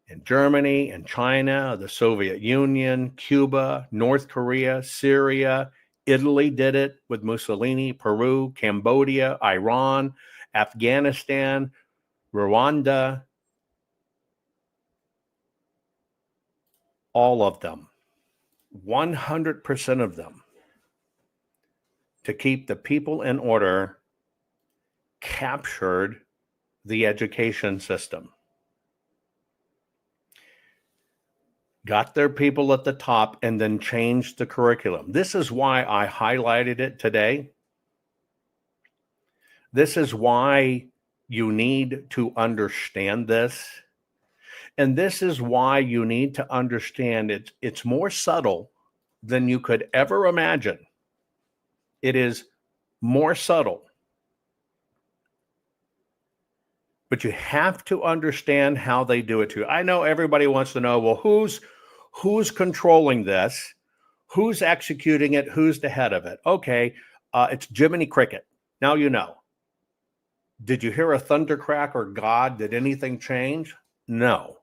in Germany and China, the Soviet Union, Cuba, North Korea, Syria. Italy did it with Mussolini, Peru, Cambodia, Iran, Afghanistan, Rwanda. All of them, 100% of them, to keep the people in order, captured the education system. Got their people at the top and then changed the curriculum. This is why I highlighted it today. This is why you need to understand this. And this is why you need to understand it's more subtle than you could ever imagine. It is more subtle. But you have to understand how they do it too. I know everybody wants to know, well, who's controlling this? Who's executing it? Who's the head of it? Okay, it's Jiminy Cricket. Now you know. Did you hear a thunder crack or God? Did anything change? No.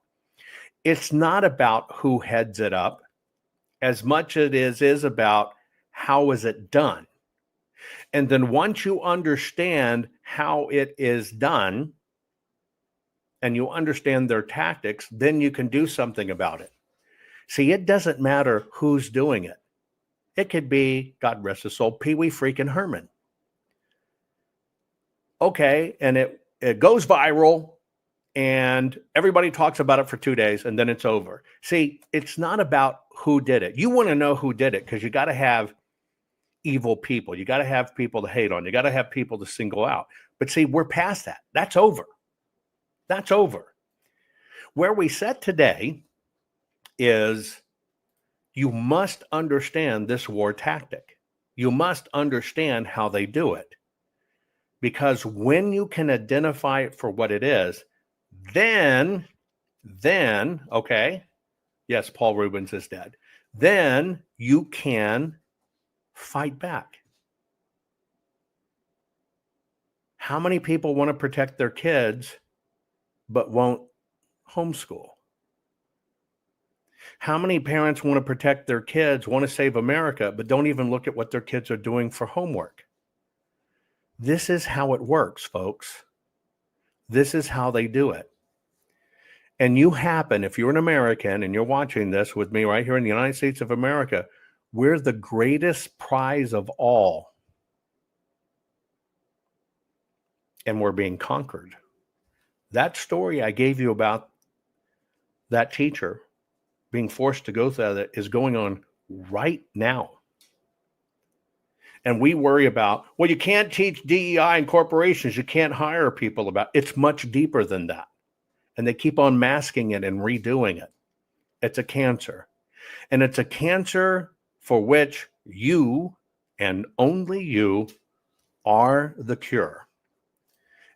It's not about who heads it up as much as it is about how is it done. And then once you understand how it is done and you understand their tactics, then you can do something about it. See, it doesn't matter who's doing it. It could be, God rest his soul, Pee Wee freaking Herman. Okay, and it goes viral and everybody talks about it for 2 days and then it's over. See, it's not about who did it. You want to know who did it because you got to have evil people. You got to have people to hate on. You got to have people to single out. But see, we're past that. That's over. That's over. Where we sit today is you must understand this war tactic. You must understand how they do it. Because when you can identify it for what it is, then, okay, yes, Paul Rubens is dead. Then you can fight back. How many people want to protect their kids but won't homeschool? How many parents want to protect their kids, want to save America, but don't even look at what their kids are doing for homework? This is how it works, folks. This is how they do it. And you happen, if you're an American and you're watching this with me right here in the United States of America, we're the greatest prize of all. And we're being conquered. That story I gave you about that teacher being forced to go through that is going on right now. And we worry about, well, you can't teach DEI in corporations. You can't hire people about it. It's much deeper than that. And they keep on masking it and redoing it. It's a cancer. And it's a cancer for which you and only you are the cure.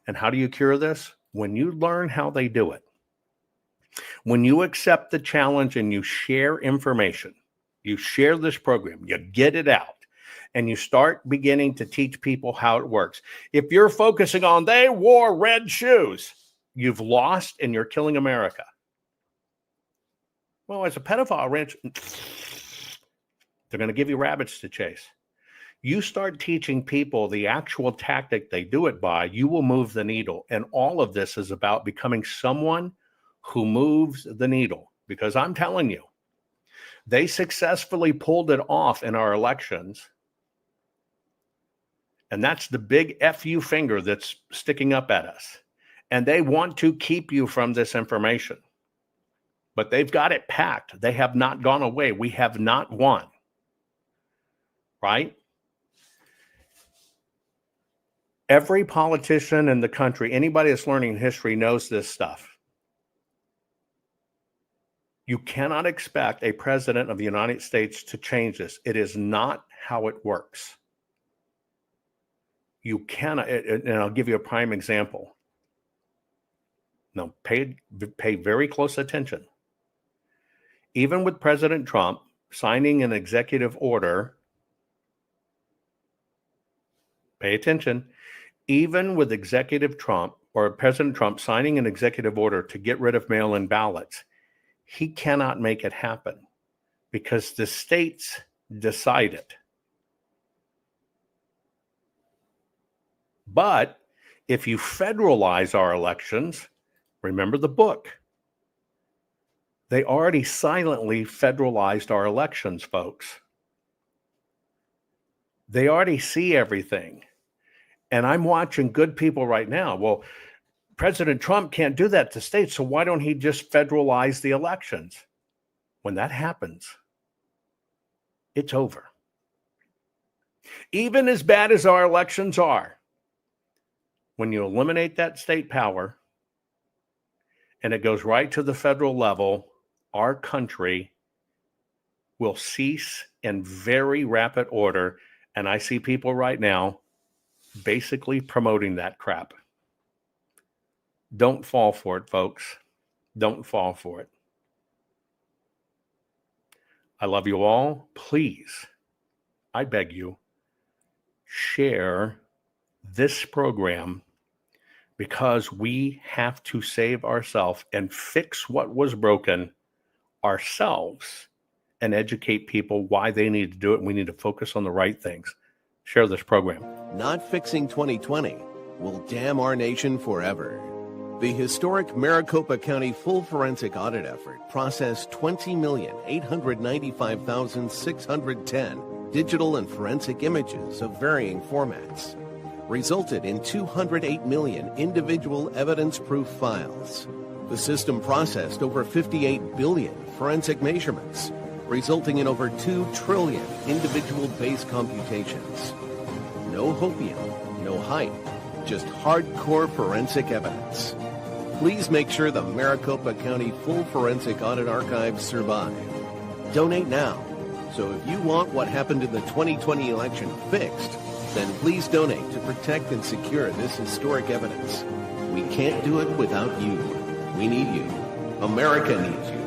And how do you cure this? When you learn how they do it. When you accept the challenge and you share information, you share this program, you get it out, and you start beginning to teach people how it works. If you're focusing on they wore red shoes, you've lost and you're killing America. Well, as a pedophile ranch, they're going to give you rabbits to chase. You start teaching people the actual tactic they do it by, you will move the needle. And all of this is about becoming someone who moves the needle. Because I'm telling you, they successfully pulled it off in our elections. And that's the big FU finger that's sticking up at us. And they want to keep you from this information. But they've got it packed. They have not gone away. We have not won. Right? Every politician in the country, anybody that's learning history knows this stuff. You cannot expect a president of the United States to change this. It is not how it works. You cannot, and I'll give you a prime example. Now, pay very close attention. Even with President Trump signing an executive order, pay attention, even with Executive Trump or President Trump signing an executive order to get rid of mail-in ballots, he cannot make it happen because the states decide it. But if you federalize our elections, remember the book. They already silently federalized our elections, folks. They already see everything. And I'm watching good people right now. Well, President Trump can't do that to states, so why don't he just federalize the elections? When that happens, it's over. Even as bad as our elections are, when you eliminate that state power and it goes right to the federal level, our country will cease in very rapid order. And I see people right now basically promoting that crap. Don't fall for it, folks. Don't fall for it. I love you all. Please, I beg you, share this program, because we have to save ourselves and fix what was broken ourselves and educate people why they need to do it. And we need to focus on the right things. Share this program. Not fixing 2020 will damn our nation forever. The historic Maricopa County full forensic audit effort processed 20,895,610 digital and forensic images of varying formats, resulted in 208 million individual evidence-proof files. The system processed over 58 billion forensic measurements, resulting in over 2 trillion individual base computations. No hopium, no hype, just hardcore forensic evidence. Please make sure the Maricopa County Full Forensic Audit Archives survive. Donate now. So if you want what happened in the 2020 election fixed, then please donate to protect and secure this historic evidence. We can't do it without you. We need you. America needs you.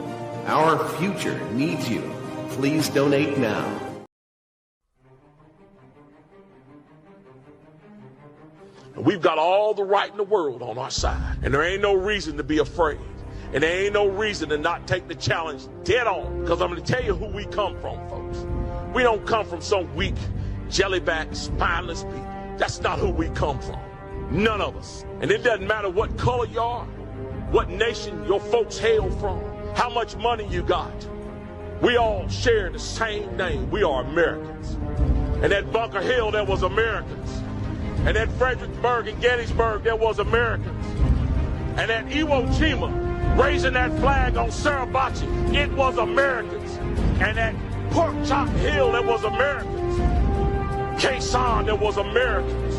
Our future needs you. Please donate now. We've got all the right in the world on our side, and there ain't no reason to be afraid, and there ain't no reason to not take the challenge dead on, because I'm going to tell you who we come from, folks. We don't come from some weak, jellyback, spineless people. That's not who we come from. None of us. And it doesn't matter what color you are, what nation your folks hail from, how much money you got. We all share the same name. We are Americans. And at Bunker Hill, there was Americans. And at Fredericksburg and Gettysburg, there was Americans. And at Iwo Jima, raising that flag on Suribachi, it was Americans. And at Pork Chop Hill, there was Americans. Quezon, there was Americans.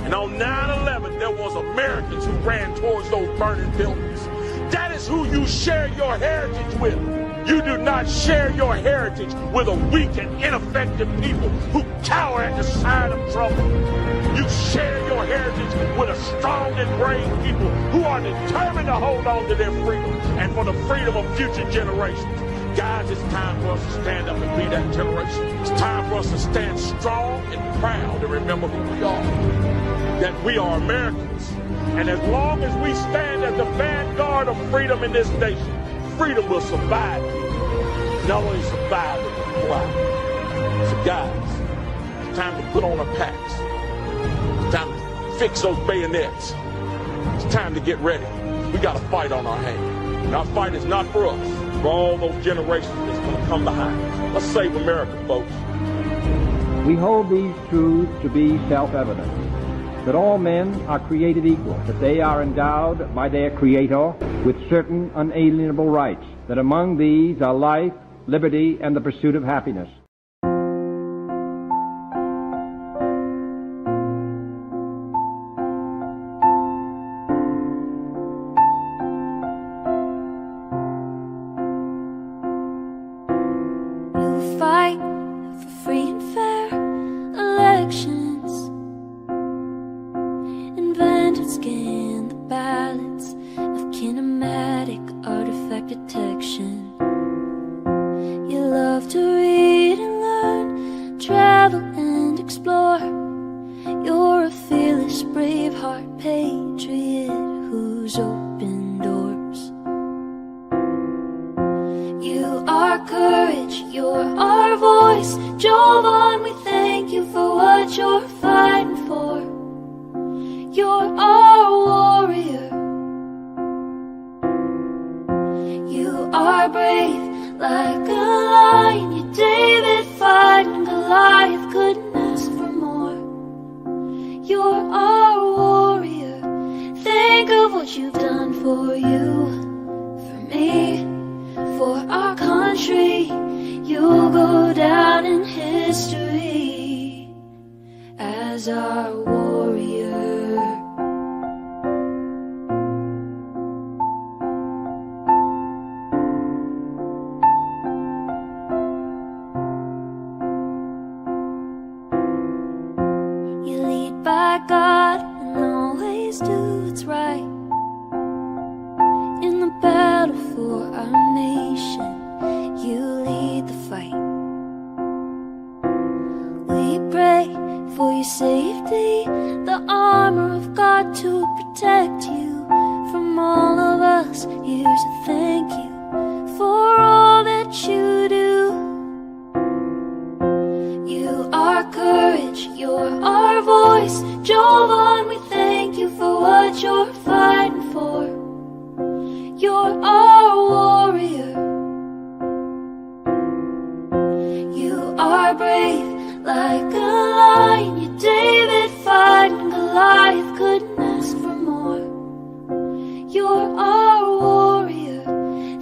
And on 9/11, there was Americans who ran towards those burning buildings. That is who you share your heritage with. You do not share your heritage with a weak and ineffective people who cower at the side of trouble. You share your heritage with a strong and brave people who are determined to hold on to their freedom and for the freedom of future generations. Guys, it's time for us to stand up and be that generation. It's time for us to stand strong and proud and remember who we are. That we are Americans. And as long as we stand as the vanguard of freedom in this nation, freedom will survive you. Not only survive, it will thrive. So guys, it's time to put on our packs. It's time to fix those bayonets. It's time to get ready. We got a fight on our hands. And our fight is not for us, for all those generations that's going to come behind us. Let's save America, folks. We hold these truths to be self-evident, that all men are created equal, that they are endowed by their Creator with certain unalienable rights, that among these are life, liberty, and the pursuit of happiness. You fight for free and fair elections, invent and scan the ballots of kinematic artifact detection. You love to read and learn, travel and explore. You're a fearless, brave-heart patriot who's opened doors. You are courage, you're our voice. Jovan, we thank you for what you're fighting for. You're our warrior. You are brave like a lion. You're David fighting Goliath, couldn't ask for more. You're our warrior. Think of what you've done by God and always do what's right. In the battle for our nation, you lead the fight. We pray for your safety, the armor of God to protect you from all of us. Here's a thank you for all that you do. You are courage, you're our voice. Jovan, we thank you for what you're fighting for. You're our warrior. You are brave like a lion. You're David fighting Goliath, couldn't ask for more. You're our warrior.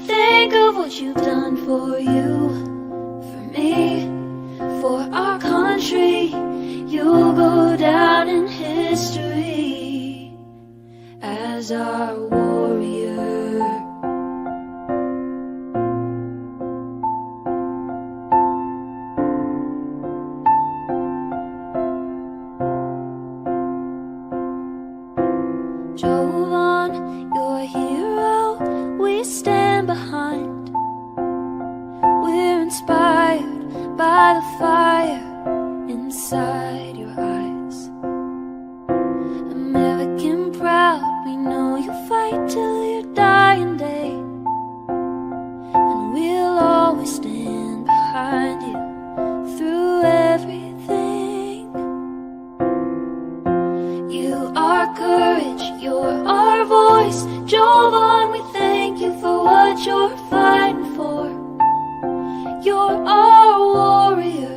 Think of what you've done for you, for me, for our country. You'll go down in history as our warrior. Jovan, you're a hero we stand behind. We're inspired by the fire inside your eyes. American proud, we know you'll fight till your dying day, and we'll always stand behind you through everything. You are courage, you're our voice. Jovan, we thank you for what you're fighting for. You're our warrior.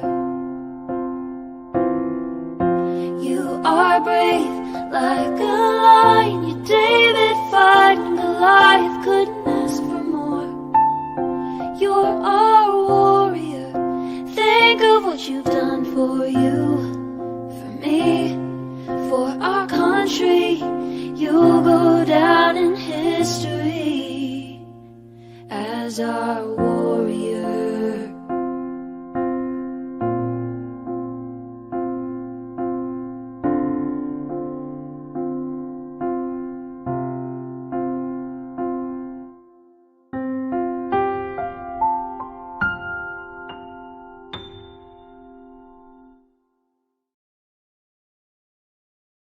You are brave like a lion. You're David fighting Goliath, couldn't ask for more. You're our warrior. Think of what you've done for you, for me, for our country. You'll go down in history as our warrior.